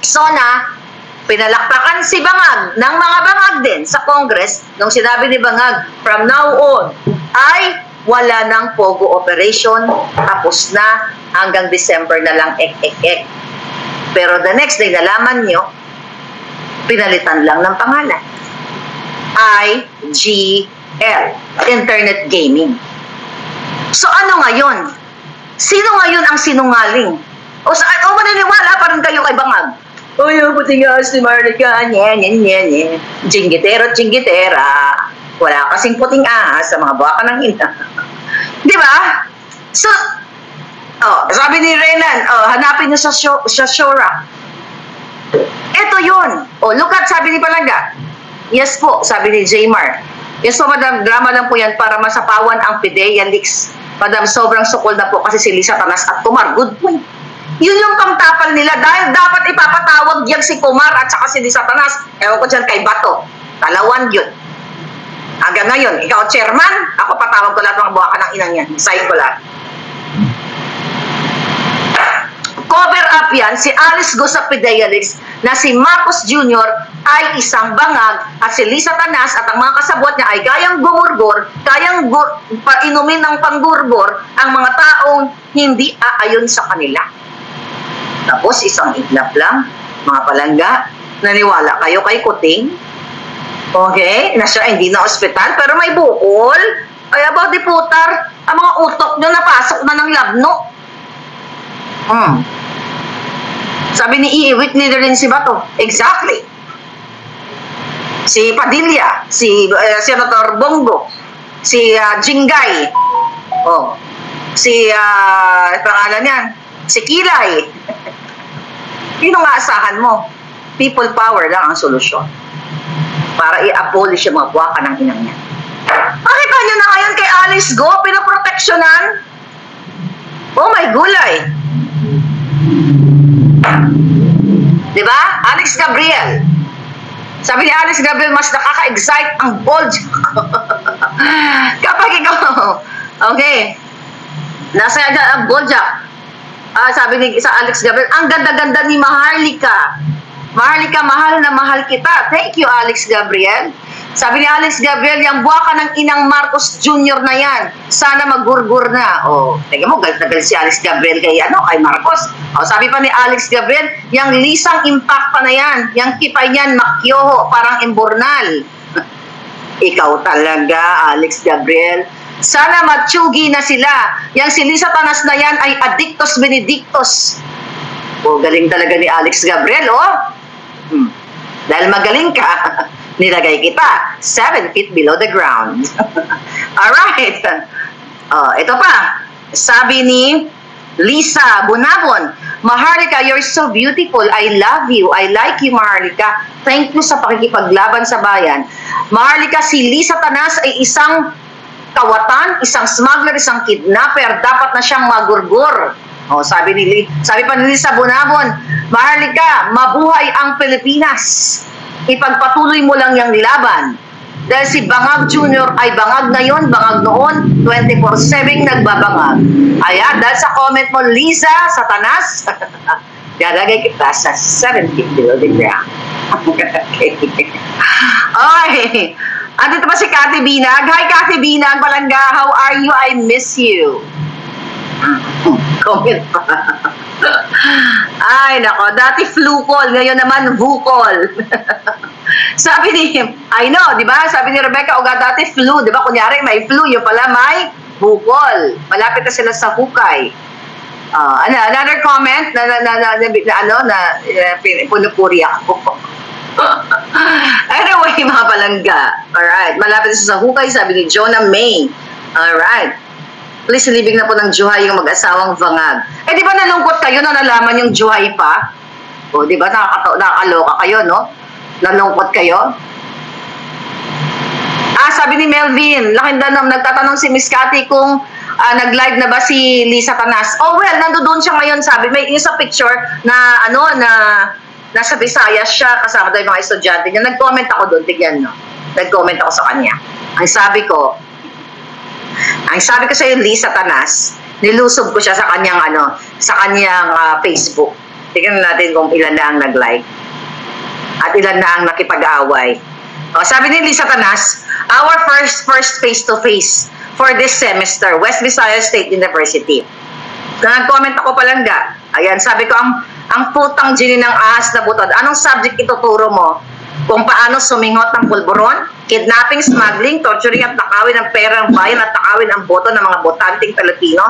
SONA, pinalakpakan si Bangag ng mga Bangag din sa Congress nung sinabi ni Bangag, from now on ay wala ng POGO operation, tapos na, hanggang December na lang ek. Pero the next day, nalaman nyo, pinalitan lang ng pangalan. IGL, Internet Gaming. So ano ngayon? Sino ngayon ang sinungaling? O maniniwala pa rin kayo kay Bangag? O yung puting ahas ni Marlica, nye. Jinggitera. Wala kasing puting ahas sa mga baka ng ina. Di ba? So, sabi ni Renan, hanapin niyo sa Shora. Ito yun. Look at, sabi ni Palangga. Yes po, sabi ni Jmar. Yes po, madam, drama lang po yan para masapawan ang PIDEA leaks. Madam, sobrang sukol na po kasi si Lisa Tanas at Kumar. Good point. Yun yung pangtapal nila dahil dapat ipapatawag yan si Kumar at saka si Lisa Tanas. Ewan ko dyan kay Bato. Talawan yun. Hanggang ngayon, ikaw chairman, ako patawag ko lahat mga buwaka ng inang yan. Sign ko lahat. Cover up yan, si Alice Go sa PIDEA leaks na si Marcos Jr. ay isang bangag at si Lisa Tanas at ang mga kasabwat niya ay kayang gumurgor, kayang painumin ng panggurbor ang mga taong hindi aayon sa kanila. Tapos isang iglap lang, mga palangga, naniwala kayo kay Kuting? Okay, na siya hindi na ospital pero may bukol. Ay about di putar, ang mga utok nyo napasok na ng labno. Sabi ni Whitney rin si Bato. Exactly. Si Padilla, si Senator Bongo, si Jingay, si pangalan niyan, si Kilay. Yun ang aasahan mo. People power lang ang solusyon para i-abolish yung mga buwaka ng inang niya. Makita nyo na ngayon kay Alice Go, pinaproteksyonan. Oh my gulay. Diba? Alex Gabriel. Sabi ni Alex Gabriel, mas nakaka-excite ang bulge. Kapag ikaw Okay. Nasa Boljak. Sabi ni sa Alex Gabriel, ang ganda-ganda ni Maharlika. Maharlika, mahal na mahal kita. Thank you, Alex Gabriel. Sabi ni Alex Gabriel, yung buwaka ng inang Marcos Jr. na yan. Sana magurgur na. Teka mo, galit na galit si Alex Gabriel kay Marcos. Sabi pa ni Alex Gabriel, yung lisang impacta na yan. Yung kipay niyan, makyoho, parang imbornal. Ikaw talaga, Alex Gabriel. Sana matsugi na sila. Yang si Lisa Tanas na yan ay addictos benedictos. Galing talaga ni Alex Gabriel, Dahil magaling ka, nilagay kita 7 feet below the ground. Alright. Ito pa. Sabi ni Lisa Bunabon, Maharlika, you're so beautiful. I love you. I like you, Maharlika. Thank you sa pakikipaglaban sa bayan. Maharlika, si Lisa Tanas ay isang kawatan, isang smuggler, isang kidnapper. Dapat na siyang magurgur. Sabi pa ni Lisa Bunabon, Maharlika, mabuhay ang Pilipinas. Ipagpatuloy mo lang yung laban. Dahil si Bangag Jr. ay bangag ngayon, bangag noon, 24/7 nagbabangag. Ayan, dahil sa comment mo, Lisa, sa Tanas, lalagay kita sa 7 feet below the ground. Okay. Andito pa si Cathy Binag. Hi, Cathy Binag, Palangga. How are you? I miss you. Comment pa. Ay, nako. Dati flu call. Ngayon naman, vukol. Sabi ni, I know, di ba? Sabi ni Rebecca, dati flu. Di ba? Kunyari, may flu. Yung pala may vukol. Malapit na sila sa hukay. Another comment na punupuri ako. Anyway, mga palangga. Alright. Malapit na sa hukay, sabi ni Jonah May. Alright. Please, libig na po ng Juhay yung mag-asawang Bangag. Di ba nalungkot kayo na nalaman yung Juhay pa? Di ba nakakaloka kayo, no? Nalungkot kayo? Sabi ni Melvin, nagtatanong si Miss Cathy kung nag-live na ba si Lisa Tanas. Nandoon siya ngayon, sabi. May isa picture na, nasa Visayas siya, kasama daw yung mga estudyante niya. Nag-comment ako doon, tignan, no? Nag-comment ako sa kanya. Ang sabi ko sa Lisa Tanas, nilusob ko siya sa kanyang Facebook. Tingnan natin kung ilan na ang nag-like at ilan na ang nakipag-away. Sabi ni Lisa Tanas, our first face-to-face for this semester, West Visayas State University. Nag-comment ako Palangga. Ayan, sabi ko, ang putang gini ng ahas na butod. Anong subject ituturo mo? Kung paano sumingot ng pulburon, kidnapping, smuggling, torturing at nakawin ang pera ng bayan at nakawin ang boto ng mga botanting Pilipino.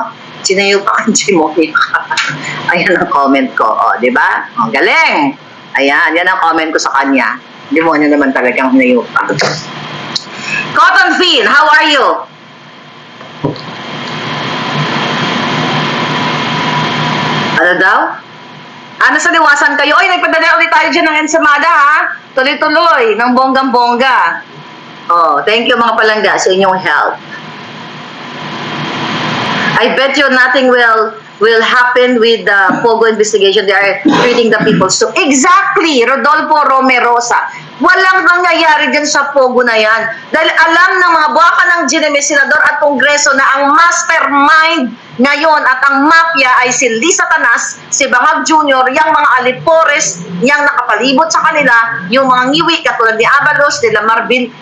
Sinayupak ang Jimoy. Ayan ang comment ko. Di ba? Galing. Ayan, yan ang comment ko sa kanya. Hindi mo niya naman talagang hinayupak. Cotton Field, how are you? Ano daw? Nasa liwasan kayo? Nagpadala ulit tayo dyan ng ensamada, ha? Tuloy-tuloy, ng bonggang-bongga. Thank you mga palangga sa inyong help. I bet you nothing will happen with the Pogo investigation. They are treating the people. So, exactly, Rodolfo Romerosa. Walang nangyayari dyan sa Pogo na yan. Dahil alam ng mga buwaka ng GMA, Senador at Kongreso na ang mastermind ngayon at ang mafia ay si Lisa Tanas, si Bangag Jr., yung mga alipores niyang nakapalibot sa kanila, yung mga ngiwi katulad ni Abalos, nila Marvin.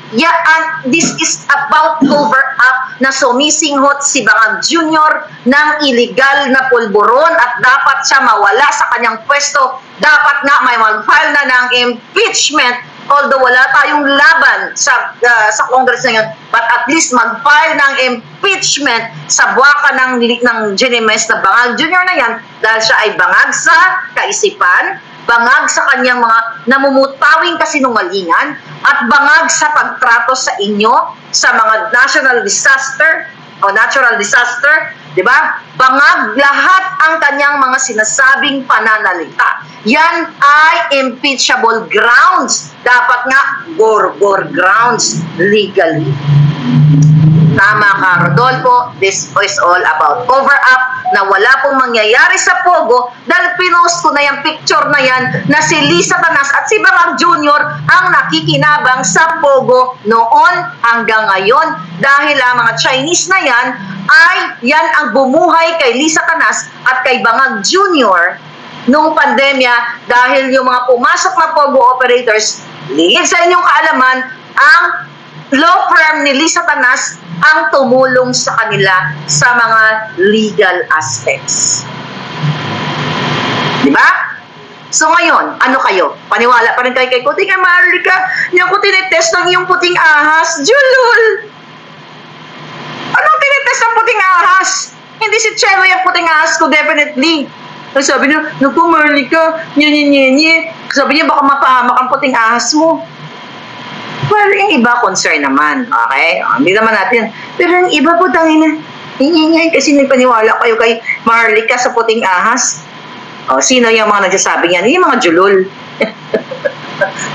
This is about cover up na sumisinghot si Bangag Jr. ng illegal na pulburon at dapat siya mawala sa kanyang pwesto. Dapat nga may mag-file na ng impeachment. Although wala tayong laban sa Congress na yun, but at least mag-file ng impeachment sa buwaka ng GNMS na Bangag Jr. na yan dahil siya ay bangag sa kaisipan, bangag sa kanyang mga namumutawing kasinungalingan, at bangag sa pagtrato sa inyo sa mga natural disaster, di ba? Bangag lahat ang kanyang mga sinasabing pananalita. Yan ay impeachable grounds. Dapat nga, gorgor grounds legally. Tama ka, Rodolfo. This is all about cover-up na wala pong mangyayari sa Pogo dahil pinost ko na yung picture na yan na si Lisa Tanas at si Bangag Jr. ang nakikinabang sa Pogo noon hanggang ngayon dahil ang mga Chinese na yan ay yan ang bumuhay kay Lisa Tanas at kay Bangag Jr. nung pandemya dahil yung mga pumasok na Pogo operators, lingid sa inyong kaalaman, ang law firm ni Lisa Tanas ang tumulong sa kanila sa mga legal aspects. Diba? So ngayon, ano kayo? Paniwala pa rin kayo kay Kuting Marlica? Niya ko tinitest ng iyong puting ahas. Julul! Anong tinitest ng puting ahas? Hindi si Chelo yung puting ahas ko, definitely. Sabi niya, naku Marlica, nye. Sabi niya, baka mapahamak ang puting ahas mo. Well, yung iba concern naman, okay? Hindi naman natin. Pero yung iba po, tangina, ingingay kasi nagpaniwala kayo kay Marlica sa puting ahas. O, sino yung mga nagsasabi niyan? Yung mga julul.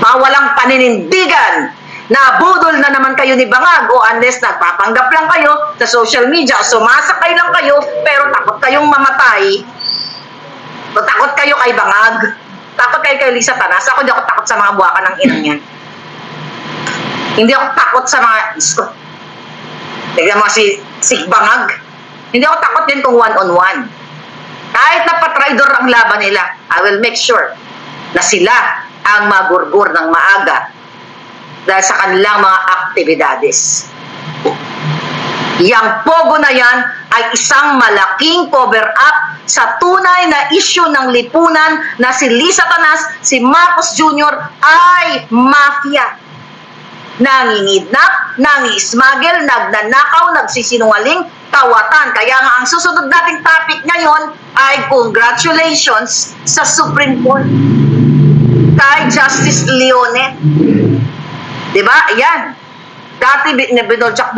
Mga walang paninindigan. Nabudol na naman kayo ni Bangag o unless nagpapanggap lang kayo sa social media, sumasakay lang kayo, pero takot kayong mamatay. O takot kayo kay Bangag. Takot kayo kay Lisa Tanas. Ako di ako takot sa mga buwakan ng inang yan. Hindi ako takot sa mga isko. Tignan mo si Bangag. Hindi ako takot din kung one-on-one. Kahit na patraidor ang laban nila, I will make sure na sila ang magurgur ng maaga dahil sa kanilang mga aktibidades. Yang Pogo na yan ay isang malaking cover-up sa tunay na issue ng lipunan na si Lisa Tanas, si Marcos Jr. ay mafia. Nangingidnap, nangi-smuggle, nagnanakaw, nagsisinungaling, tawatan. Kaya nga ang susunod nating topic ngayon ay congratulations sa Supreme Court kay Justice Leone. Diba? Ayan. Dati binoljak.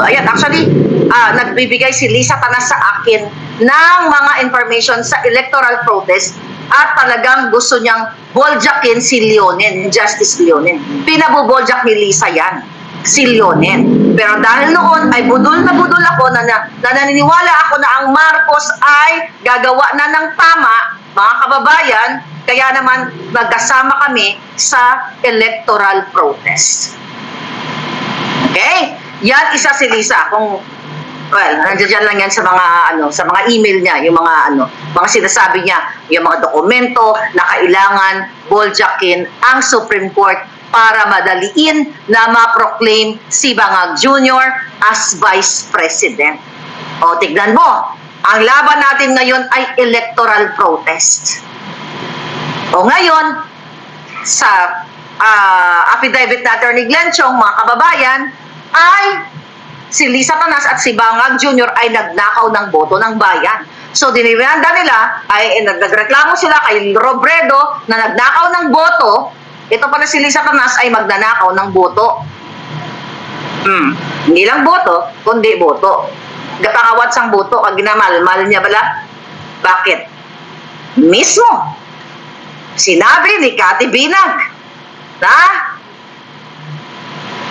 Ayan, actually, nagbibigay si Lisa Tanas sa akin ng mga information sa electoral protest at talagang gusto niyang boljakin si Leonen, Justice Leonen. Pinabuboljak ni Lisa yan, si Leonen. Pero dahil noon ay budol na budol ako na naniniwala ako na ang Marcos ay gagawa na ng tama, mga kababayan, kaya naman magkasama kami sa electoral protest. Okay? Yan isa si Lisa. Well, nandiyan lang yan sa mga sa mga email niya, yung mga mga sinasabi niya, yung mga dokumento na kailangan boljakin ang Supreme Court para madaliin na ma-proclaim si Bangag Jr. as Vice President. O, tignan mo, ang laban natin ngayon ay electoral protest. O ngayon, sa affidavit na Attorney Glenn Chong, mga kababayan, ay si Lisa Tanas at si Bangag Jr. ay nagnakaw ng boto ng bayan. So, diniranda nila, ay nagreklamo sila kay Robredo na nagnakaw ng boto. Ito pala si Lisa Tanas ay magnanakaw ng boto. Hindi lang boto, kundi boto. Gapangawat sang boto, kag ginamal niya bala. Bakit? Mismo, sinabi ni Cathy Binag na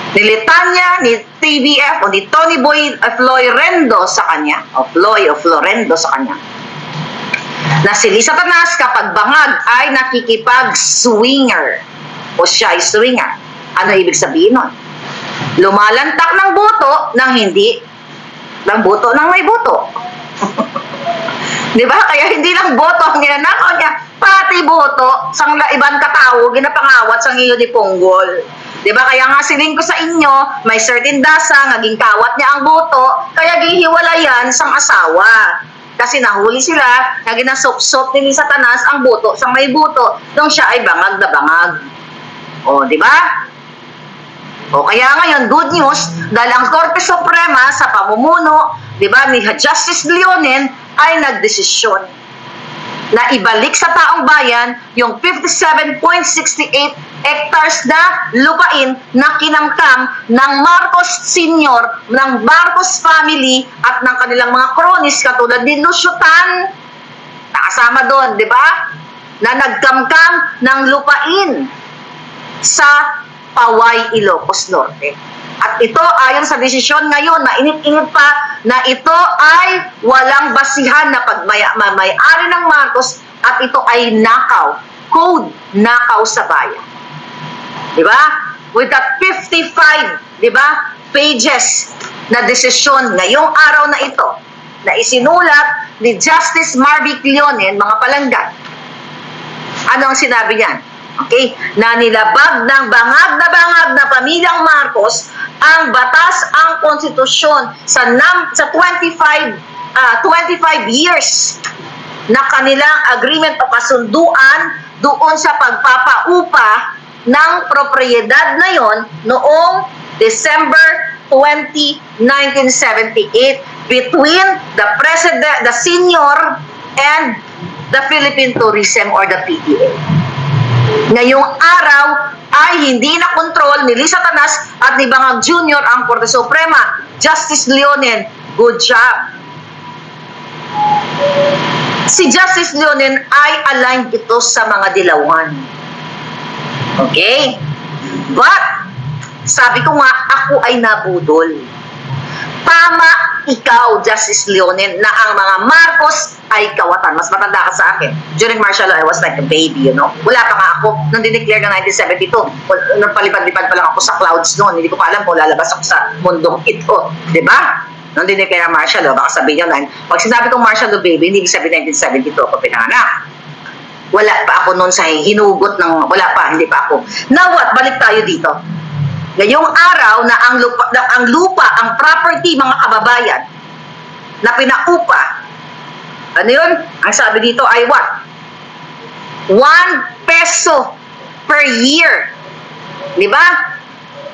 nilitanya ni TBF o ni Tony Boy Florendo sa kanya, Florendo sa kanya, na si Lisa Tanas kapag Bangag ay nakikipag-swinger o siya ay swinger. Ano ibig sabihin nun? Lumalantak ng boto ng hindi ng boto ng may boto. Di ba? Kaya hindi lang boto ang ginanakaw niya, pati boto sang ibang katao ginapangawat sang iyo ni Ponggol. Diba? Kaya nga siling ko sa inyo, may certain dasa, naging kawat niya ang boto, kaya gihiwalayan sang asawa. Kasi nahuli sila, na ginasop-sop ni Lisa Tanas ang boto sang may boto, nung siya ay bangag na bangag. O, diba? O, kaya ngayon, good news, dahil ang Korte Suprema sa pamumuno, diba, ni Justice Leonen, ay nagdesisyon na ibalik sa taong bayan yung 57.68 hectares na lupain na kinamkam ng Marcos Sr., ng Marcos family at ng kanilang mga cronies katulad ni Lusyutan. Nakasama doon, di ba? Na nagkamkam ng lupain sa Paway, Ilocos Norte. At ito, ayon sa desisyon ngayon, mainit-init pa, na ito ay walang basihan na pagmay-ari ng Marcos at ito ay nakaw. Code nakaw sa bayan. Di ba? With that 55, di ba, pages na desisyon ngayong araw na ito, na isinulat ni Justice Marvic Leonen, mga palangga. Ano ang sinabi niyan? Okay? Na nilabag ng bangag na pamilyang Marcos ang batas, ang konstitusyon sa 25 years na kanilang agreement o kasunduan doon sa pagpapaupa ng propriedad na yon noong December 20, 1978 between the senior and the Philippine Tourism or the PTA. Ngayong araw ay hindi na kontrol ni Lisa Tanas at ni Bangag Jr. ang Korte Suprema. Justice Leonen, good job. Si Justice Leonen ay aligned ito sa mga dilawan. Okay? But, sabi ko nga, ako ay nabudol. Tama ikaw, Justice Leonen, na ang mga Marcos ay kawatan. Mas matanda ka sa akin. During martial law, I was like a baby, you know. Wala pa nga ako nung dineclare ng 1972. Nung palipad-lipad pa lang ako sa clouds noon. Hindi ko pa alam kung lalabas ako sa mundong ito. Diba? Nung dineclare ng martial law, baka sabihin nyo, pag sinabi kong martial law baby, hindi sabihin 1972 ako pinanganak. Wala pa ako noon sa hinugot ng, wala pa, hindi pa ako. Now what? Balik tayo dito. Ngayong araw na ang lupa, ang property, mga kababayan, na pinaupa, ano yun? Ang sabi dito ay what? 1 peso per year. Di ba?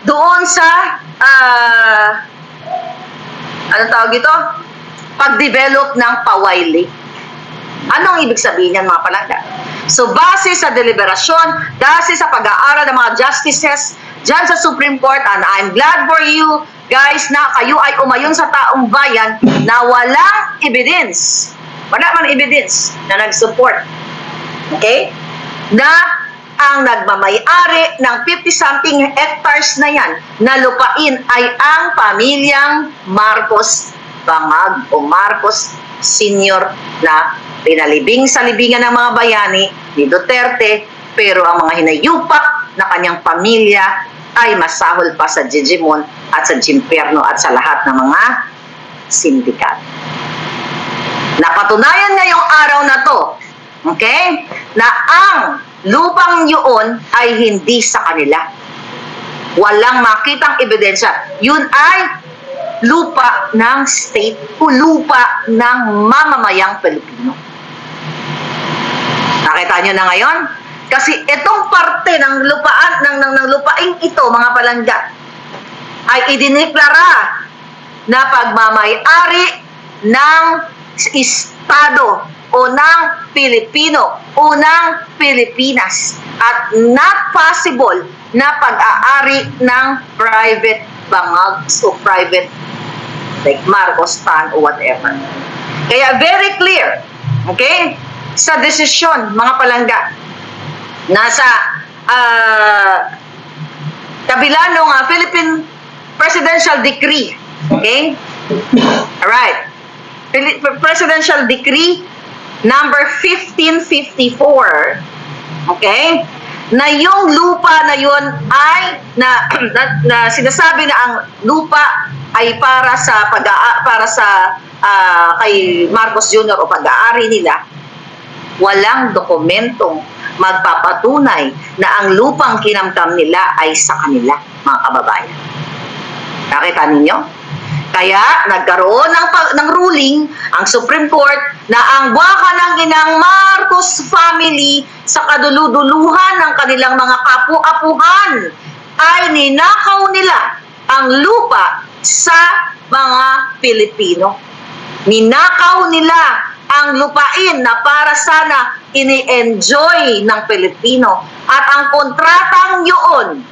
Doon sa, ano tawag ito? Pag-develop ng Paway Lake. Anong ibig sabihin yan, mga palangga? So, base sa deliberasyon, base sa pag-aaral ng mga justices dyan sa Supreme Court, and I'm glad for you guys na kayo ay umayon sa taong bayan na walang evidence. Wala man evidence na nag-support. Okay? Na ang nagmamay-ari ng 50-something hectares na yan na lupain ay ang pamilyang Marcos Bangag o Marcos Senior na pinalibing sa libingan ng mga bayani ni Duterte, pero ang mga hinayupak na kanyang pamilya ay masahol pa sa Digimon at sa Jimperno at sa lahat ng mga sindikat. Napatunayan ngayong araw na to, okay, na ang lupang yun ay hindi sa kanila. Walang makitang ebidensya. Yun ay lupa ng state o lupa ng mamamayang Pilipino. Nakita nyo na ngayon? Kasi itong parte ng lupaan, ng lupaing ito, mga palangga, ay idineklara na pagmamay-ari ng Estado o ng Pilipino o ng Pilipinas at not possible na pag-aari ng private bangags o private like Marcos Tan o whatever. Kaya very clear, okay, sa desisyon, mga palangga, nasa kabila ng Philippine Presidential Decree, okay? Alright. Presidential Decree number 1554, okay? Na yung lupa na yun ay na sinasabi na ang lupa ay para sa kay Marcos Jr. o pag-aari nila, walang dokumentong magpapatunay na ang lupang kinamtam nila ay sa kanila, mga kababayan. Nakita ninyo? Kaya nagkaroon ng ruling ang Supreme Court na ang buwaka ng inang Marcos family sa kaduluduluhan ng kanilang mga kapu-apuhan ay ninakaw nila ang lupa sa mga Pilipino. Ninakaw nila ang lupain na para sana ini-enjoy ng Pilipino. At ang kontratang yun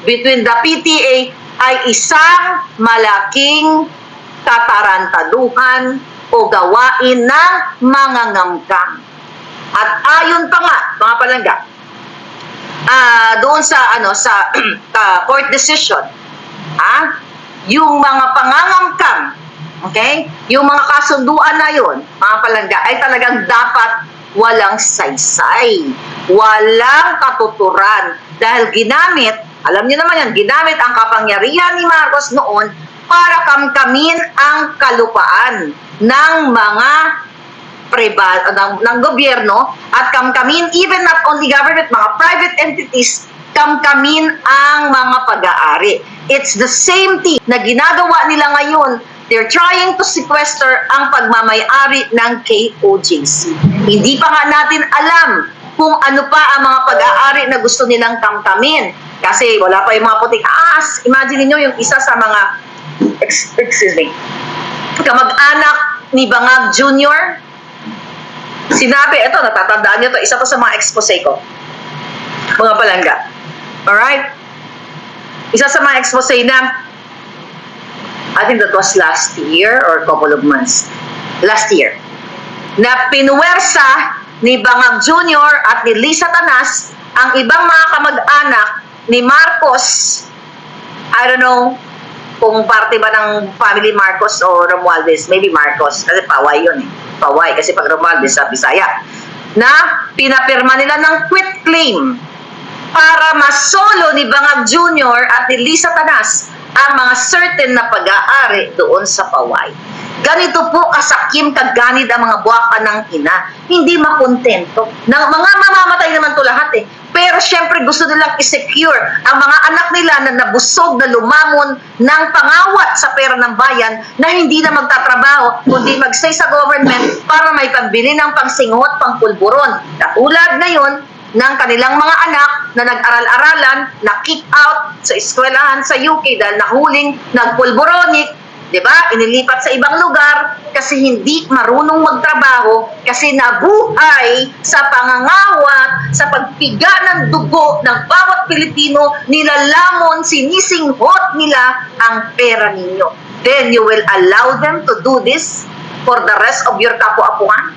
between the PTA ay isang malaking katarantaduhan o gawain ng mga ngamkam. At ayon pa nga, mga palangga, doon sa court decision, yung mga pangangangkam, okay? Yung mga kasunduan na yun, mga palangga, ay talagang dapat walang saysay, walang katuturan. Dahil ginamit, alam niyo naman yan, ginamit ang kapangyarihan ni Marcos noon para kamkamin ang kalupaan ng mga ng gobyerno at kamkamin, even not only government, mga private entities, kamkamin ang mga pag-aari. It's the same thing na ginagawa nila ngayon. They're trying to sequester ang pagmamay-ari ng KOJC. Hindi pa nga natin alam kung ano pa ang mga pag-aari na gusto nilang kamkamin. Kasi wala pa yung mga puting aas. Imagine niyo yung isa sa mga kamag-anak ni Bangag Jr. Sinabi, ito, natatandaan niyo to, isa to sa mga expose ko. Mga palangga. Alright? Isa sa mga expose na, I think that was last year or couple of months. Last year. Na pinuwersa ni Bangag Jr. at ni Lisa Tanas ang ibang mga kamag-anak ni Marcos. I don't know kung parte ba ng family Marcos o Romualdez. Maybe Marcos. Kasi paway yun eh. Paway. Kasi pag Romualdez sa Bisaya. Na pinapirma nila ng quit claim para masolo ni Bangag Jr. at ni Lisa Tanas ang mga certain na pag-aari doon sa paway. Ganito po kasakim kaganid ang mga buwaka ng ina. Hindi makontento. Mga mamamatay naman to lahat eh. Pero syempre gusto nilang i-secure ang mga anak nila na nabusog, na lumamon ng pangawat sa pera ng bayan na hindi na magtatrabaho, kundi mag-stay sa government para may pambili ng pangsinghot, pangpulburon. Katulad ngayon ng kanilang mga anak na nag-aral-aralan, na kick out sa eskwelahan sa UK dahil nahuling nagpulburonik, di ba? Inilipat sa ibang lugar kasi hindi marunong magtrabaho, kasi nabuhay sa pangangawat, sa pagpiga ng dugo ng bawat Pilipino, nilalamon, sinisinghot nila ang pera ninyo. Then you will allow them to do this for the rest of your kapu-apuan?